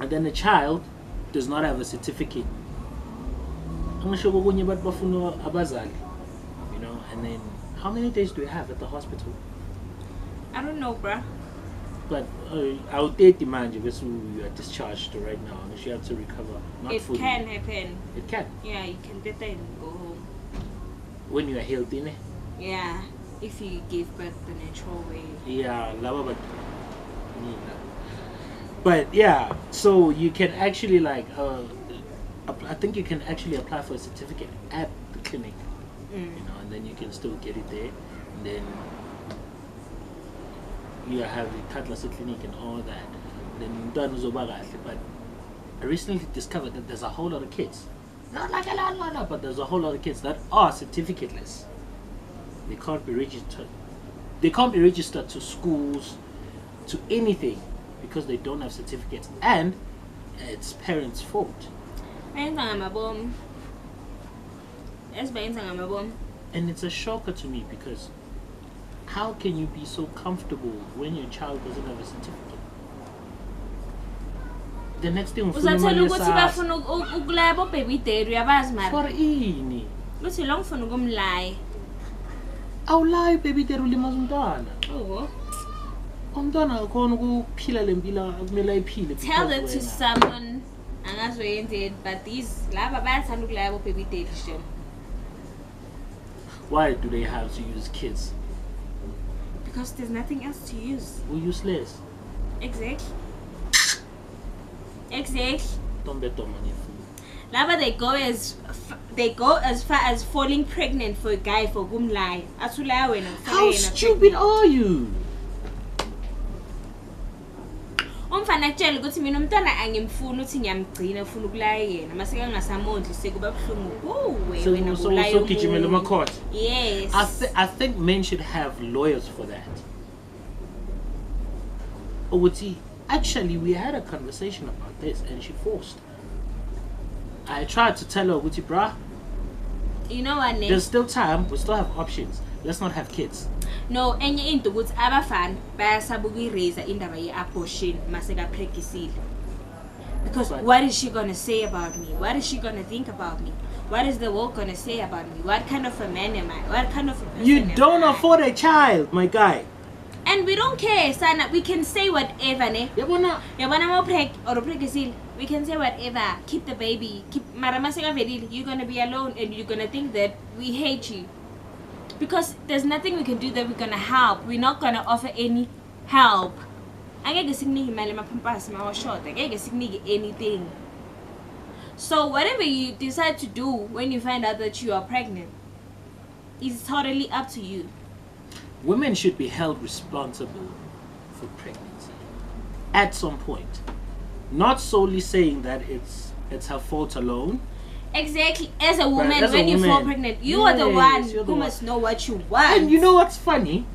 then the child does not have a certificate. And then how many days do you have at the hospital? I don't know, bruh. But I'll date the man because you are discharged right now and you have to recover. Not it fully. Can happen. It can? Yeah, you can date and go home. When you are healthy, ne? Yeah, if you give birth the natural way. Yeah, but yeah, so you can actually I think you can actually apply for a certificate at the clinic, and then you can still get it there, and then you have the toddlers clinic and all that, then done uzobakahle. But I recently discovered that there's a whole lot of kids, not like a lot, but there's a whole lot of kids that are certificateless. They can't be registered. They can't be registered to schools, to anything, because they don't have certificates, and it's parents' fault. And it's a shocker to me, because how can you be so comfortable when your child doesn't have a certificate? The next thing for I'll lie, baby, they really must done. Oh, I'm done. I'll go and peel and be like, tell it to someone, and that's what you did. But these lava bats and liable baby television. Why do they have to use kids? Because there's nothing else to use. We're useless. Exactly. Don't bet on money. Lava they go as far as falling pregnant for a guy for whom lie. How stupid are you? Umfana akutshela ukuthi mina umntwana angimfuni uthi ngiyamgcina ufuna ukulaya yena mase kangasamondli sekuba buhlungu wena kulaya so gijimela emacourt. Yes. I think men should have lawyers for that. Ukuthi actually we had a conversation about this and she forced. I tried to tell her, ukuthi bruh, you know what, there's still time, we still have options. Let's not have kids. No, enye into ukuthi abafana bayasaba ukuyiraise indaba ye-abortion maseka pregnancy. Because what is she gonna say about me? What is she gonna think about me? What is the world gonna say about me? What kind of a man am I? What kind of a person You don't afford a child, my guy. And we don't care, Sana. We can say whatever, ne? We can say whatever. Keep the baby. You're gonna be alone, and you're gonna think that we hate you. Because there's nothing we can do that we're gonna help. We're not gonna offer any help. Anything. So whatever you decide to do when you find out that you are pregnant is totally up to you. Women should be held responsible for pregnancy at some point. Not solely saying that it's her fault alone. Exactly. As a woman, when you fall pregnant, you are the one who must know what you want. And you know what's funny?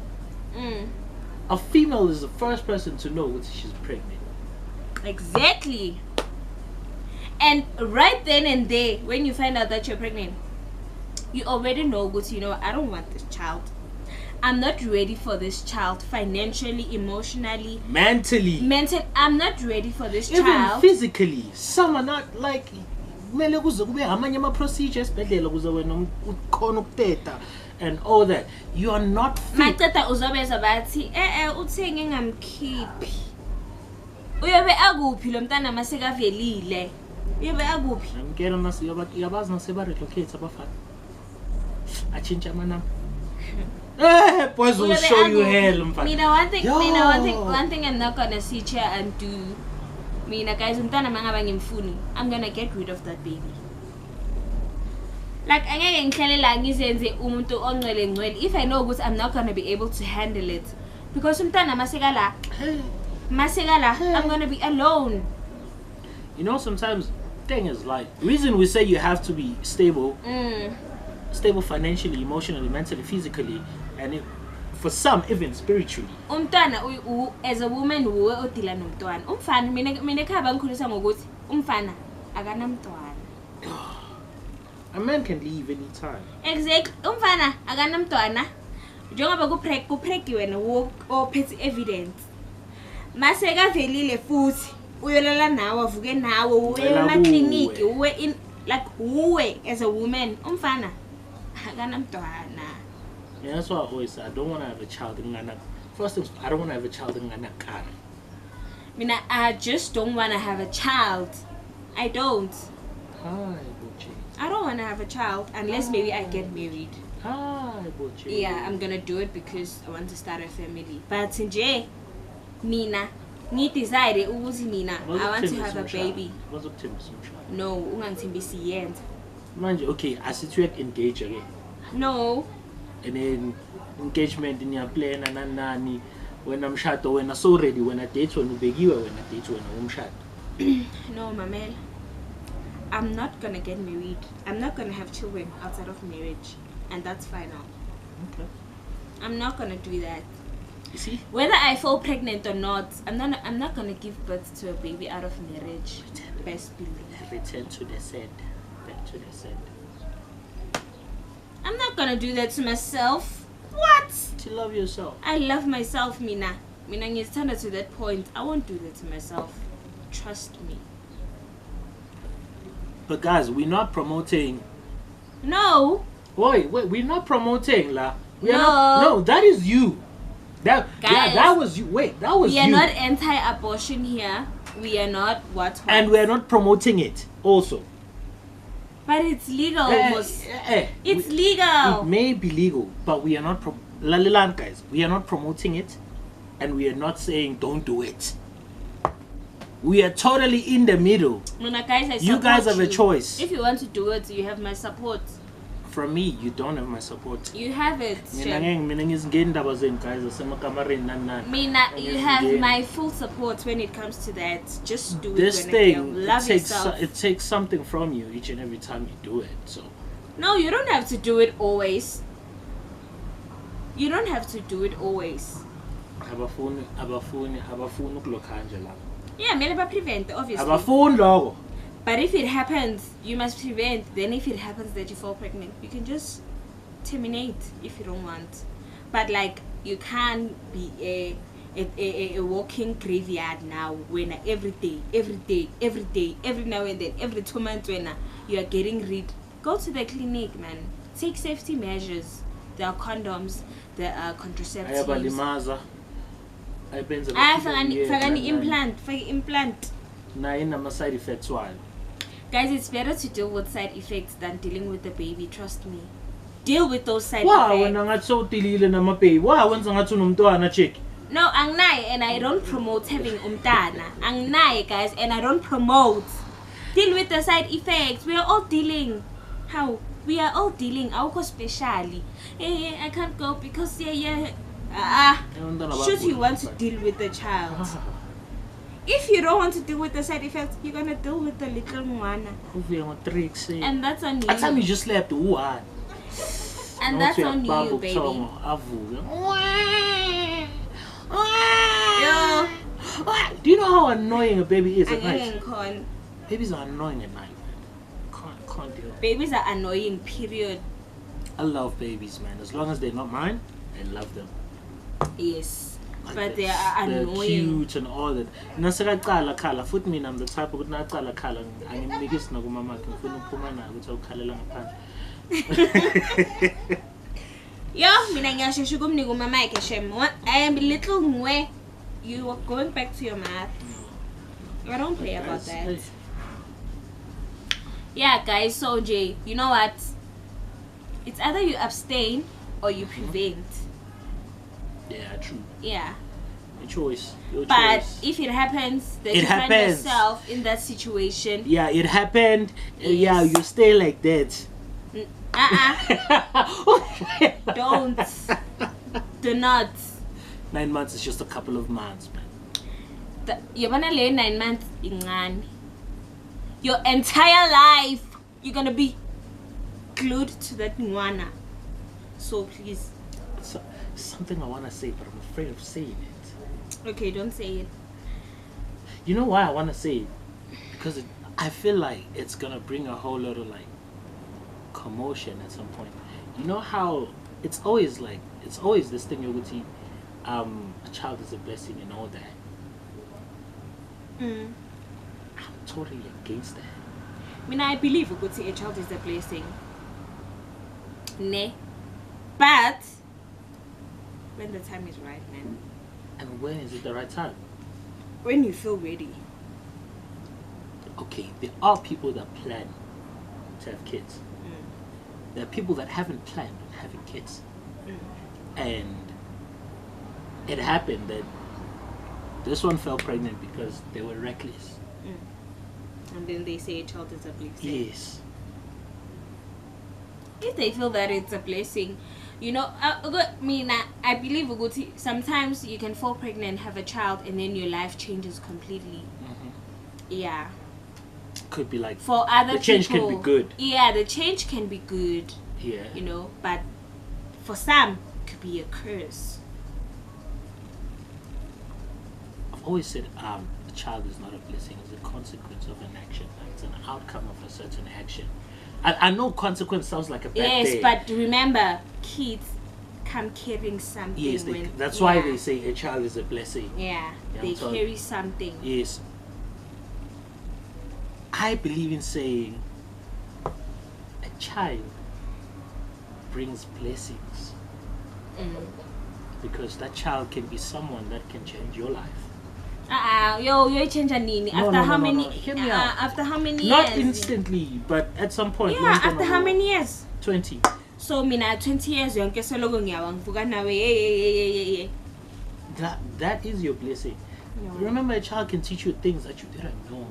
A female is the first person to know that she's pregnant. Exactly. And right then and there, when you find out that you're pregnant, you already know what you know. I don't want this child. I'm not ready for this child financially, emotionally, mentally. I'm not ready for this even child. Even physically. Some are not like procedures and all that. You are not fit. Boys will show you hell. One thing I'm not gonna sit here and do. Guys, I'm gonna get rid of that baby. Like if I know what I'm not gonna be able to handle it. Because I'm gonna be alone. You know, sometimes thing is like reason we say you have to be stable. Stable financially, emotionally, mentally, physically, and for some even spiritually. As a woman who odila nomntwana. Umfana mina ekhaya bangikhulisa ngokuthi umfana akanamntwana. A man can leave any time. Exactly. Umfana akanamntwana. Njengoba kupregiwe no ophethe evidence. Mase kavelile futhi uyolala nawe avuke nawe uye ema clinic uwe in like uwe as a woman umfana akanamntwana. Yeah, that's why I always say I don't want to have a child in Ghana. First thing, I don't want to have a child in Ghana. I just don't want to have a child. I don't. I don't want to have a child unless maybe I get married. Yeah, I'm gonna do it because I want to start a family. But nje, mina, desire I want to have a baby. No, ungangithembisi yenza. Manje, okay, I sit you engage again. No. And then engagement in your plan and nani. when I'm shot when I so ready when I date when ubegiwe when I date when I'm shot. No, Mamel. I'm not gonna get married. I'm not gonna have children outside of marriage, and that's final. Okay. I'm not gonna do that. You see? Whether I fall pregnant or not, I'm not gonna give birth to a baby out of marriage. Best believe. Return to the sand. Back to the sand. I'm not gonna do that to myself. What? To love yourself. I love myself, Mina. Mina ngizithanda to that point. I won't do that to myself. Trust me. But guys, we're not promoting. No. Wait, we're not promoting, la. We are No. not, no, that is you. That Guys, that was you. Wait, that was We you. are not anti-abortion here. We are not what? And we are not promoting it also. But it's legal. It's It legal. may be legal, but we are not Lalilan guys. We are not promoting it, and we are not saying don't do it. We are totally in the middle. Mina, guys, I You guys support have a choice. If you want to do it, you have my support. From me, you don't have my support. You have it. Mina Shem. ngizingeni indaba zenu guys asemakamareni nani. Mina, you have Ngizingeni. my full support when it comes to that. Just do This it. thing Love yourself. it takes something from you each and every time you do it. So No, you don't have to do it always. You don't have to do it always. abafuni ukulokhanja la. Yeah, maybe prevent, obviously. Abafuni lokho. But if it happens, you must prevent. Then if it happens that you fall pregnant, you can just terminate if you don't want. But like, you can't be a walking graveyard now when every now and then, every 2 months when you are getting rid. Go to the clinic, man. Take safety measures. There are condoms, there are contraceptives. Ayabalimaza. Ayibenza Fake implant. na inama side effects wayo. Guys, it's better to deal with side effects than dealing with the baby. Trust me. Deal with those side Wow, effects. wena ngathi sowutilile nama-baby. Wow, wenza ngathi unomntwana chick. No, angnaye, and I don't promote having umtana. Angnaye, guys, and I don't promote. Deal with the side effects. We are all dealing. How? We are all dealing. Awukho specially. Hey, I can't go because should you want to deal with the child? If you don't want to deal with the side effects, you're gonna deal with the little mwana. And that's on you. That time you just slept. What? And that's on you, baby. Yo. Do you know how annoying a baby is at night? Angeke. Babies are annoying at night, man. Can't deal. Babies are annoying, period. I love babies, man. As long as they're not mine, I love them. Yes. Like But they are annoying. They're cute and all that. Nasakaqala khala futhi mina I'm the type ukuthi naqala khala angimnikisi nakumama wakhe ngifuna ukuphuma naye ukuthi awukhalela ngaphandle. Yo, mina ngiyashesha ukumnika umama yakhe shem. I am a little ngwe. You are going back to your math. I don't play about that. Yeah, guys, so Jay, you know what? It's either you abstain or you prevent. Yeah, true. Yeah. Your choice. Your But choice. if it happens that It you find happens. yourself in that situation, Yeah, it happened. Yeah, Yes. you stay like that. don't. Do not. 9 months is just a couple of months, man. You're gonna lay 9 months in your entire life, you're gonna be glued to that nwana. So please. So, something I want to say, but I'm afraid of saying it. Okay, don't say it. You know why I want to say it? Because I feel like it's gonna bring a whole lot of like commotion at some point. You know how it's always this thing you would see, a child is a blessing and all that. I'm totally against that. I mean, I believe a child is a blessing. Ne. But when the time is right, man. And when is it the right time? When you feel ready. Okay, there are people that plan to have kids. There are people that haven't planned on having kids. And it happened that this one fell pregnant because they were reckless. And then they say a child is a blessing. Yes. If they feel that it's a blessing, You know, I believe ukuthi sometimes you can fall pregnant, have a child, and then your life changes completely. Yeah. Could be like for other the change people, can be good. Yeah, the change can be good. Yeah. You know, but for some, it could be a curse. I've always said a child is not a blessing, it's a consequence of an action. It's an outcome of a certain action. I know consequence sounds like a bad thing. Yes, but remember, kids come carrying something. Yes, that's why they say a child is a blessing. Yeah, they carry something. Yes. I believe in saying a child brings blessings. Because that child can be someone that can change your life. You change a nini. After how many? Hear me out. After how many years? Not instantly, but at some point. Yeah, after how many years? 20. So, 20 years, that is your blessing. No. Remember, a child can teach you things that you didn't know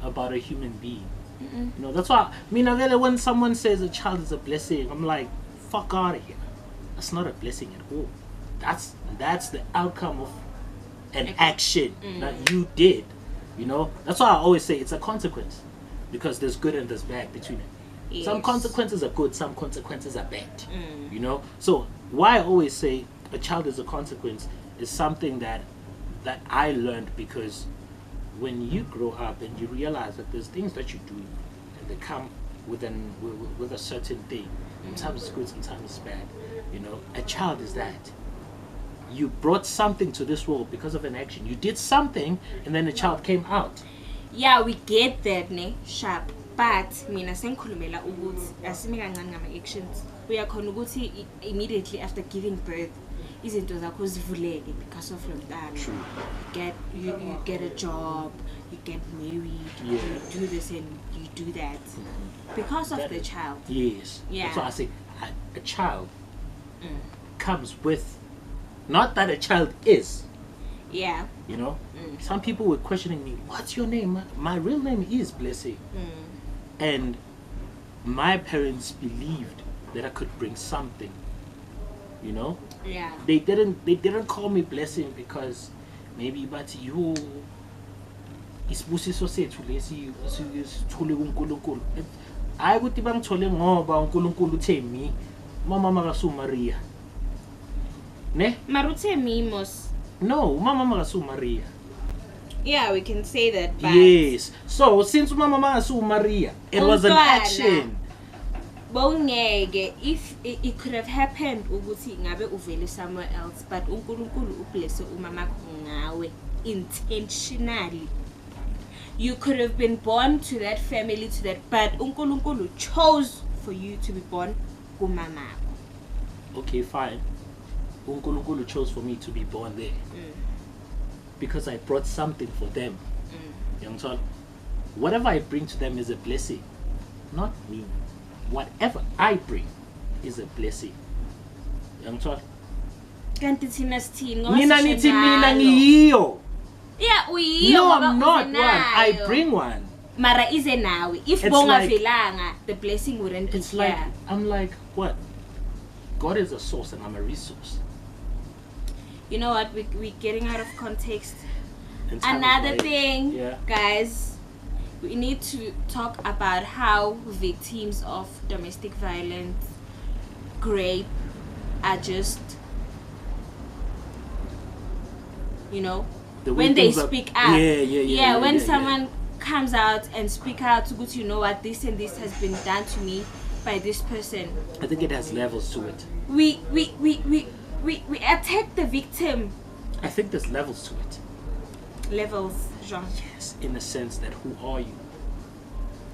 about a human being. You know, that's why when someone says a child is a blessing, I'm like, fuck out of here. That's not a blessing at all. That's the outcome of an action that you did. You know, that's why I always say it's a consequence, because there's good and there's bad between it. Yes. Some consequences are good, some consequences are bad. You know, so why I always say a child is a consequence is something that I learned, because when you grow up and you realize that there's things that you do and they come with a certain thing. Sometimes it's good, sometimes it's bad. You know, a child is that. You brought something to this world because of an action. You did something and then a child came out. Yeah, we get that, ne? Sharp. But mina sengikhulumela ukuthi asime kancane ngama actions. Uyakhona ukuthi immediately after giving birth izinto zakho zivuleke because of lo mntana. You get a job, you get married, you do this and you do that because of the child. Yes. Yeah. That's why I say a child comes with, not that a child is. Yeah. You know, some people were questioning me, what's your name? My real name is Blessing. And my parents believed that I could bring something. You know? Yeah. They didn't call me Blessing because maybe but you isibusiso sethu lesi sithule kuNkulunkulu. Hayi ukuthi bangithole ngoba uNkulunkulu uthe mi mama makasu Maria. Ne? Maruthe mimos. No, mama makasu Maria. Yeah, we can say that. But yes. So since mama makasu Maria, it was an action. Bongeke, if it could have happened ukuthi ngabe uvele somewhere else, but uNkulunkulu ublesse umama ngawe intentionally. You could have been born to that family, to that, but uNkulunkulu chose for you to be born kumama. Okay, fine. uNkulunkulu chose for me to be born there because I brought something for them. Young child, whatever I bring to them is a blessing, not me. Whatever I bring is a blessing. Young child. Mina nithi mina ngiyo. Yeah, we. No, I'm not one. I bring one. Mara is a nawe. If bonga velanga, the blessing wouldn't be here. Like, I'm like, what? God is a source and I'm a resource. You know what? We're getting out of context. Another thing, guys, we need to talk about how victims of domestic violence, rape, are just, you know, when they speak up. When someone comes out and speak out to go to, you know what, this and this has been done to me by this person. I think it has levels to it. We attack the victim. I think there's levels to it. Levels, Jean. Yes, in the sense that who are you?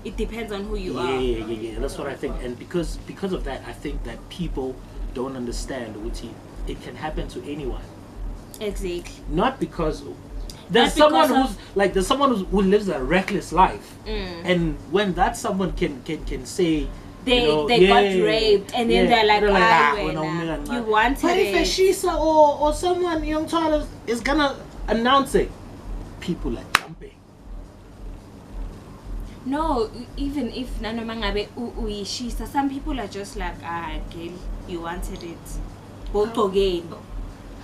It depends on who you are. Yeah. That's what I think. And because of that, I think that people don't understand Uti. It can happen to anyone. Exactly. Not because there's someone who lives a reckless life, and when that someone can say they got raped and then they're like you wanted but if a Shisa or someone young child is gonna announce it, people are jumping. No, even if nanoma ngabe uyishisa, some people are just like, girl, you wanted it. Botogeni.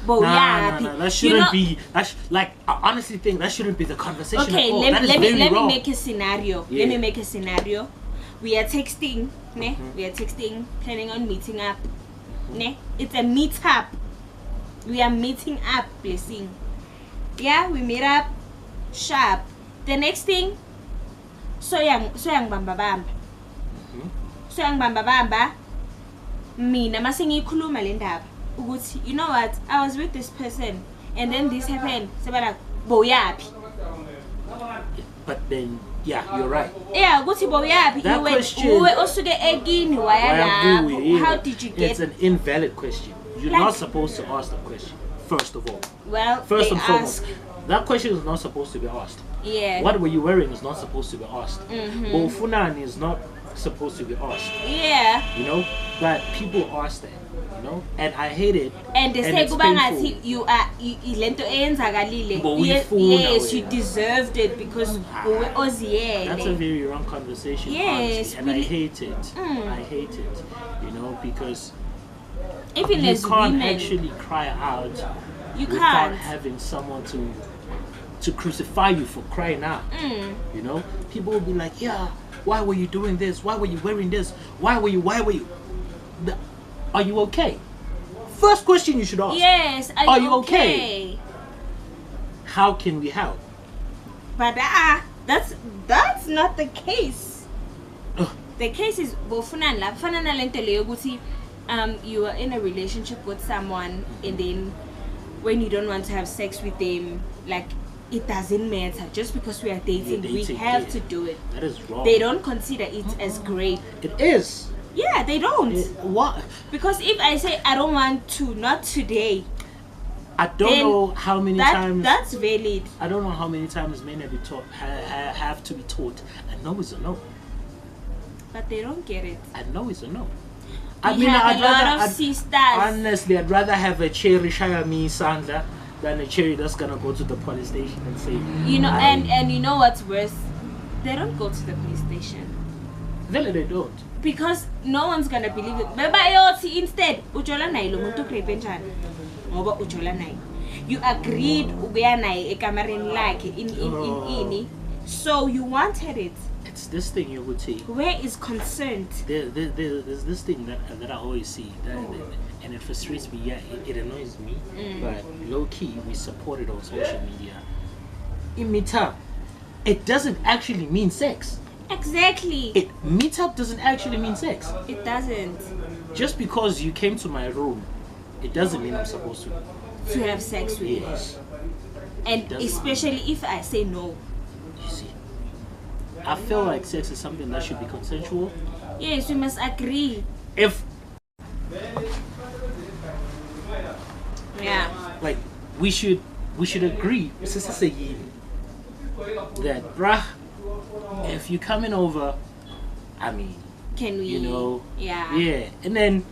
No, that shouldn't be. I honestly think that shouldn't be the conversation. Okay, at all. let me wrong. make a scenario. Yeah. Let me make a scenario. We are texting, ne? We are texting, planning on meeting up, ne? It's a meet up. We are meeting up, blessing. Yeah, we meet up, sharp. The next thing, so young bamba bamba. So young bamba bamba. Mina masingi khuluma le ndaba. Ukuthi, you know what? I was with this person, and then this happened. Sebala boyapi. But then, yeah, you're right. Yeah, ukuthi boyapi. That question. How did you get? It's an invalid question. You're Like, not supposed to ask the question. First of all. Well, First they and foremost, ask. that question is not supposed to be asked. Yeah. What were you wearing is not supposed to be asked. Mm-hmm. Bofunani is not supposed to be asked. Yeah. You know, but people ask that. You know, and I hate it. And they say it's kuba painful. ngathi you are lento eyenzakalile. But uyifuna Yes, you wena. deserved it because uwe oziyele. That's a very wrong conversation. Yes, honestly, and I really. hate it. I hate it. You know, because Even you as can't women, actually cry out you without can't. having someone to crucify you for crying out. You know, people will be like, yeah, why were you doing this? Why were you wearing this? Why were you? Are you okay? First question you should ask. Yes, Are you okay? How can we help? But that's not the case. Ugh. The case is bofunana lento leyo ukuthi you are in a relationship with someone, and then when you don't want to have sex with them, like, it doesn't matter. Just because we are dating, we have yeah. to do it. That is wrong. They don't consider it as great. It is. Yeah, they don't. What? Because if I say I don't want to, not today, I don't then know how many times. that's valid. I don't know how many times men have, have to be taught. I know it's a no. But they don't get it. I know it's a no. We have a lot of sisters. Honestly, I'd rather have a cherry shire me Sandra than a cherry that's gonna go to the police station and say, You know, and you know what's worse? They don't go to the police station. Really, they don't. Because no one's gonna believe it. Beba yothi instead ujola naye lo muntu ugrape njani ngoba ujola naye. You agreed ukuya naye ekamareni lakhe in so you wanted it. It's this thing you would say. Where is consent? There's this thing that I always see and it frustrates me. Yeah, it annoys me. But low key, we support it on social media. In meetup, it doesn't actually mean sex. Exactly. Meetup doesn't actually mean sex. It doesn't. Just because you came to my room, it doesn't mean I'm supposed to have sex with yes. you. And especially if I say no. You see, I feel like sex is something that should be consensual. Yes, we must agree. If Yeah. like we should agree that bruh, if you're coming over, I mean, Can we? you know, Yeah. and then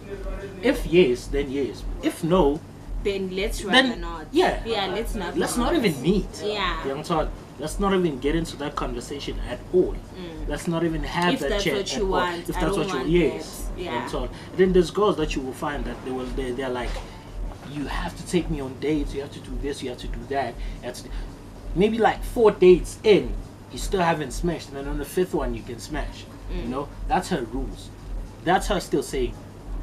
if yes, then yes. If no, Then let's rather not. Yeah, let's not. let's not even meet. Yeah. You know what I'm talking? Let's not even get into that conversation at all. Let's not even have If that that's chat what you at all. want, If I that's don't what you want yes. that. You know what I'm Yeah. talking? Then there's girls that you will find that they're like, you have to take me on dates. You have to do this. You have to do that. You have to, maybe like 4 dates in, you still haven't smashed, and then on the 5th one you can smash. You know, that's her rules. That's her still saying,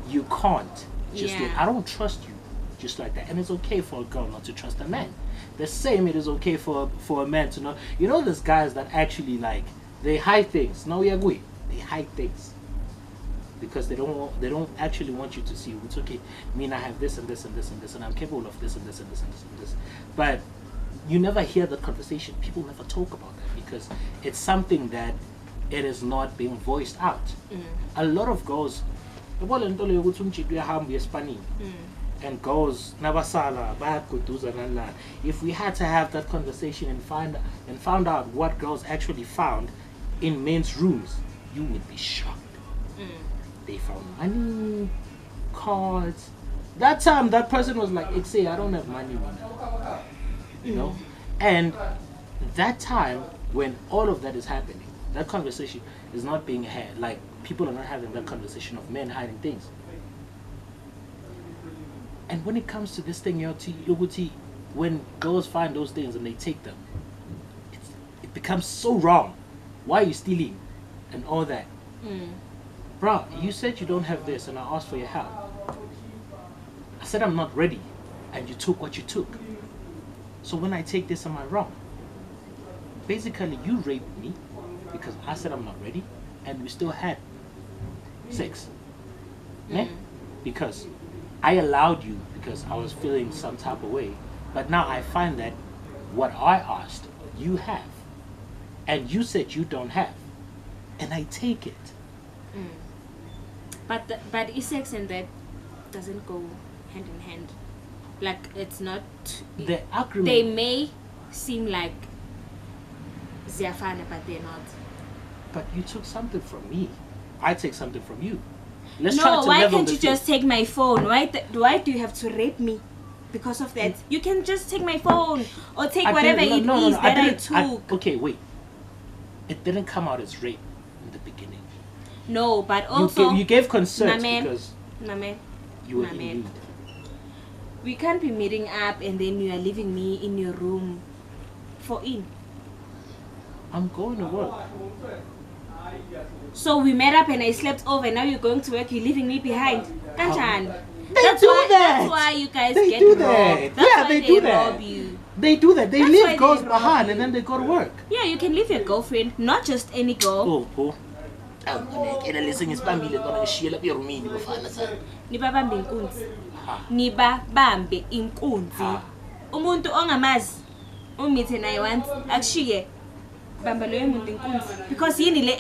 you can't just Yeah. I don't trust you. Just like that. And it's okay for a girl not to trust a man. The same it is okay for a man to know. You know, there's guys that actually like, they hide things. No, we agree. They hide things because they don't actually want you to see. It's okay. I mean, I have this and this and this and this, and I'm capable of this and this and this and this and this. But you never hear that conversation. People never talk about that because it's something that it is not being voiced out. A lot of girls, and girls nabasala bayaguduzana la. If we had to have that conversation and found out what girls actually found in men's rooms, you would be shocked. They found money, cards. That time that person was like, "Say, I don't have money, man." You know? And that time when all of that is happening, that conversation is not being had. Like, people are not having that conversation of men hiding things. And when it comes to this thing, Yoguti, when girls find those things and they take them, it becomes so wrong. Why are you stealing? And all that. Bro, you said you don't have this and I asked for your help. I said I'm not ready. And you took what you took. So when I take this, am I wrong? Basically, you raped me because I said I'm not ready and we still had sex. Because I allowed you because I was feeling some type of way. But now I find that what I asked, you have. And you said you don't have. And I take it. But is sex and that doesn't go hand in hand. Like, it's not... The agreement... They may seem like ziafana, but they're not. But you took something from me. I take something from you. No, why can't you just take my phone? Why do you have to rape me because of that? You can just take my phone or take whatever it is that I took. Okay, wait. It didn't come out as rape in the beginning. No, but also... You gave consent because you were in need. We can't be meeting up and then you are leaving me in your room for in. I'm going to work. So we met up and I slept over and now you're going to work, you're leaving me behind. Kanchan. That's why you guys get robbed. That's why they do that. Rob you. They do that. They leave girls behind and then they go to work. Yeah, you can leave your girlfriend, not just any girl. Nibabambe inkunzi. Nibabambe inkunzi. Umuntu ongamazi umithe naye once akushiye bamba loyo muntu inkunzi because yini le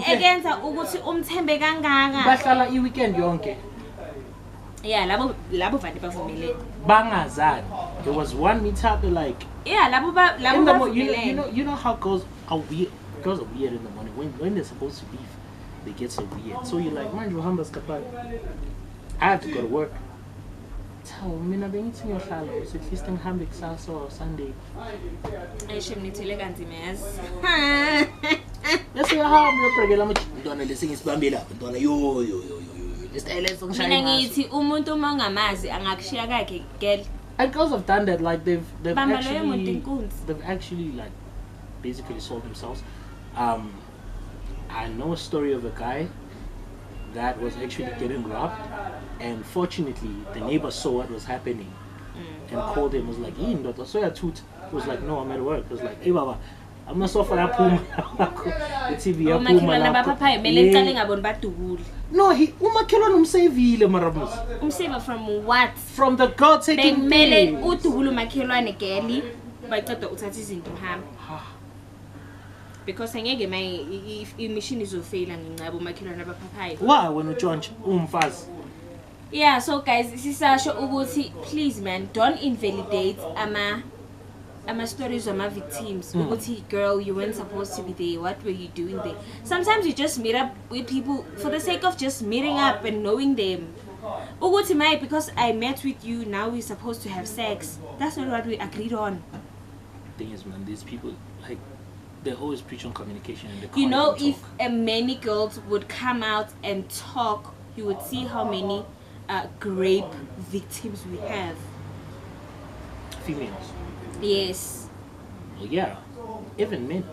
egenza ukuthi umthembe kangaka. Bahlala i-weekend yonke. Yeah, labo vani bavumile. Bangazani. There was one meetup like you know how girls are weird. Girls are weird in the morning. When they're supposed to leave, they get so weird. So you're like, man, I have to go to work. Tell me na bengithi ngiyohlala so at least ngihambe kusasa or Sunday. Ayisho ngithele kanzima yazi. Bese uyahamba uyobrekela ntwana lesingisibambe lapha ntwana yo. Mina ngithi umuntu uma ungamazi angakushiya kakhe girl. And girls have done that, like they've actually like basically sold themselves. I know a story of a guy that was actually getting robbed, and fortunately the neighbor saw what was happening and called him. Was like, "Hey, I saw your tooth." He was like, "No, I'm at work." He was like, "Hey, Baba, I'm not so for that puma." The TV No, he umakhelwane umsavile marabus. Umsave from what? From the girl taking things. Uduhulu makhelwane girl baqeda uthatha izinto uhamba. Because angeke if machine izofaila ngincaba umakhelwane abaphaphayo. Why when untshontshe umfazi? Yeah, so guys, sisasho ukuthi please man, don't invalidate ama stories of my victims. Ukuthi girl, you weren't supposed to be there. What were you doing there? Sometimes you just meet up with people for the sake of just meeting up and knowing them. Ukuthi mai, because I met with you, now we're supposed to have sex. That's not what we agreed on. Thing is, man, these people like they always preach on communication and you know, if many girls would come out and talk, you would see how many rape victims we have. Females. Yes. Well, yeah, even men.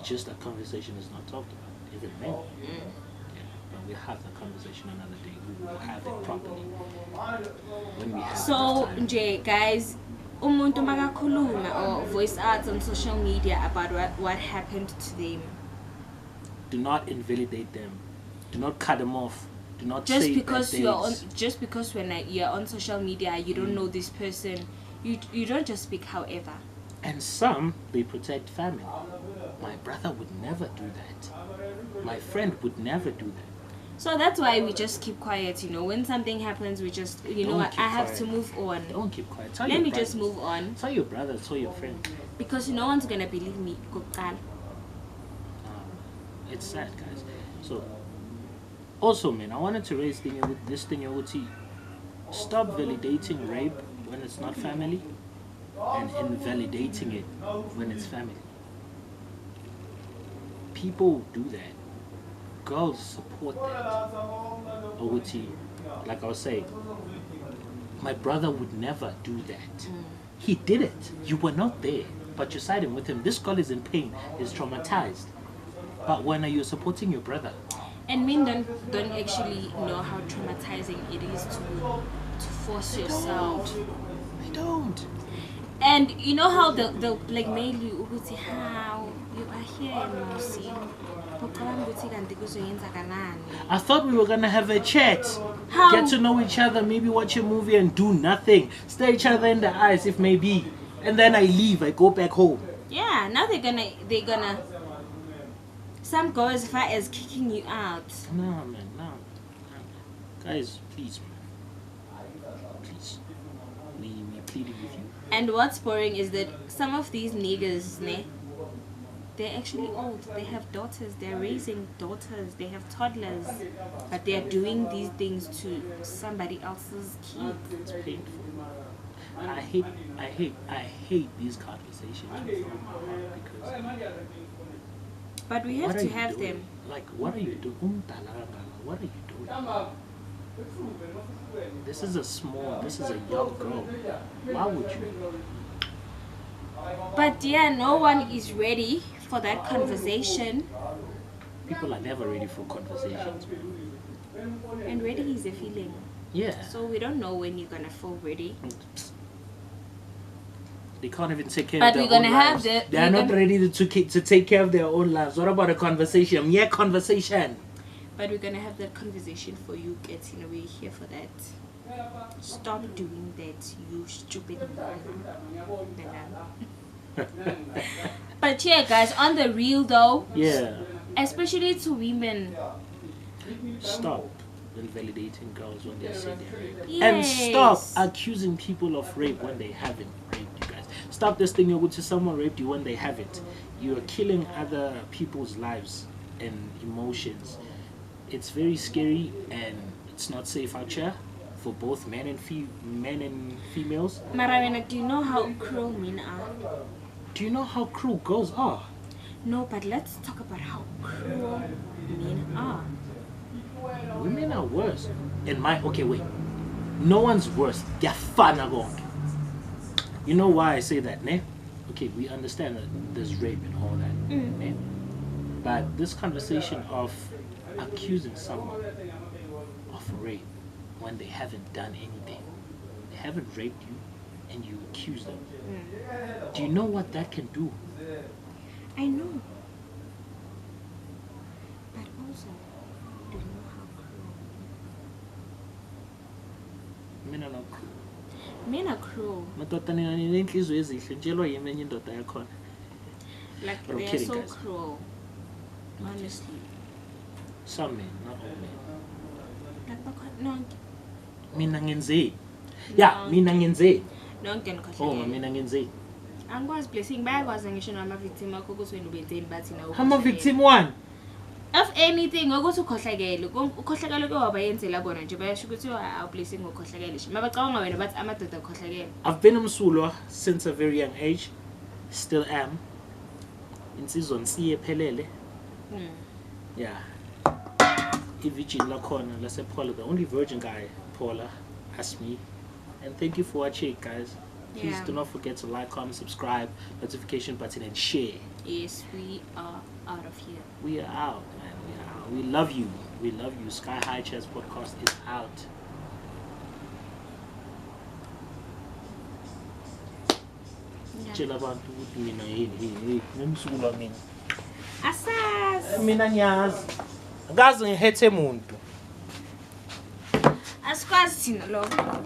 Just that conversation is not talked about. Even men. Yeah, but we'll have that conversation another day. We will have it properly when we have. So, Nje, guys, umuntu makakhuluma or voice out on social media about what happened to them. Do not invalidate them. Do not cut them off. Do not just say because you're on. Just because when you're on social media, you don't know this person. You don't just speak however. And some they protect family. My brother would never do that. My friend would never do that. So that's why we just keep quiet. You know, when something happens, we just I have to move on. Don't keep quiet. Let me just move on. Tell your brother. Tell your friend. Because no one's gonna believe me. It's sad, guys. So. Also, man, I wanted to raise this thing. Stop validating rape when it's not family. and invalidating it when it's family. People do that. Girls support that. Oguti, like I was saying, my brother would never do that. He did it. You were not there, but you're siding with him. This girl is in pain, is traumatized. But when are you supporting your brother? And men don't actually know how traumatizing it is to force yourself. They don't. And you know how they'll blackmail you, Uguti, how you are here in Mosi. I thought we were gonna have a chat, How? get to know each other, maybe watch a movie and do nothing, stare each other in the eyes if may be, and then I leave, I go back home. Yeah, now they're gonna some go as far as kicking you out. No man, no. Guys, please man. Please. We pleading with you. And what's boring is that some of these niggas, they're actually old. They have daughters. They're raising daughters. They have toddlers. But they're doing these things to somebody else's kids. It's painful. I hate these conversations from my heart because. But we have to have them. Like, what are you doing? What are you doing? This is a young girl. Why would you? But yeah, no one is ready for that conversation. People are never ready for conversations. And ready is a feeling. Yeah. So we don't know when you're gonna feel ready. They can't even take care But of their we're gonna own have lives. the. They are not ready to take care of their own lives. What about a conversation? Yeah, conversation. But we're gonna have that conversation for you, kids. You know, we're here for that. Stop doing that, you stupid man. But yeah, guys, on the real though, Yeah. especially to women, Stop invalidating girls when they say they're raped. yes. And stop accusing people of rape when they haven't raped you guys. Stop this thing, you're going to someone raped you when they haven't. You're killing other people's lives and emotions. It's very scary and it's not safe out here for both men and females. Maravena, do you know how cruel men are? Do you know how cruel girls are? No, but let's talk about how cruel men are. Women are worse. Okay, wait. No one's worse. They're fun. You know why I say that, ne? Okay, we understand that there's rape and all that, ne? But this conversation of accusing someone of rape when they haven't done anything, they haven't raped you, and you accuse them. Do you know what that can do? I know. But also, do you know how cruel? Men are not cruel. Men are cruel. Like, But I'm they are kidding, so guys. cruel. Honestly. Some men, not all men. Like, no. Mina ngenze. Yeah, mina ngenze. Nonke Oh, nikhohlele. mina ngenze. Angikwazi blessing bayakwazi ngisho nama-victim akho ukuthi wena ubenzeni bathi na I'm a victim one. of anything ukuthi ukhohlakele ukhohlakele wabayenzela bona nje bayasho ukuthi awublessing ngokhohlakele nje mabacabanga wena bathi amadoda akhohlakele. I've been umsulwa since a very young age. Still am. Insizwa nsiye phelele. Yeah. Virgin lakhona lase Paula, the only virgin guy, Paula, that's me. And thank you for watching, guys. Please Yeah. do not forget to like, comment, subscribe, notification button, and share. Yes, we are out of here. We are out, man. We are out. We love you. We love you. Sky High Chairs Podcast is out. Chill abantu ukuthi mina yini ngimsulwa mina. Asas. Mina ngiyazi. Ngazi ngihethe umuntu. Asikwazi thina lokho.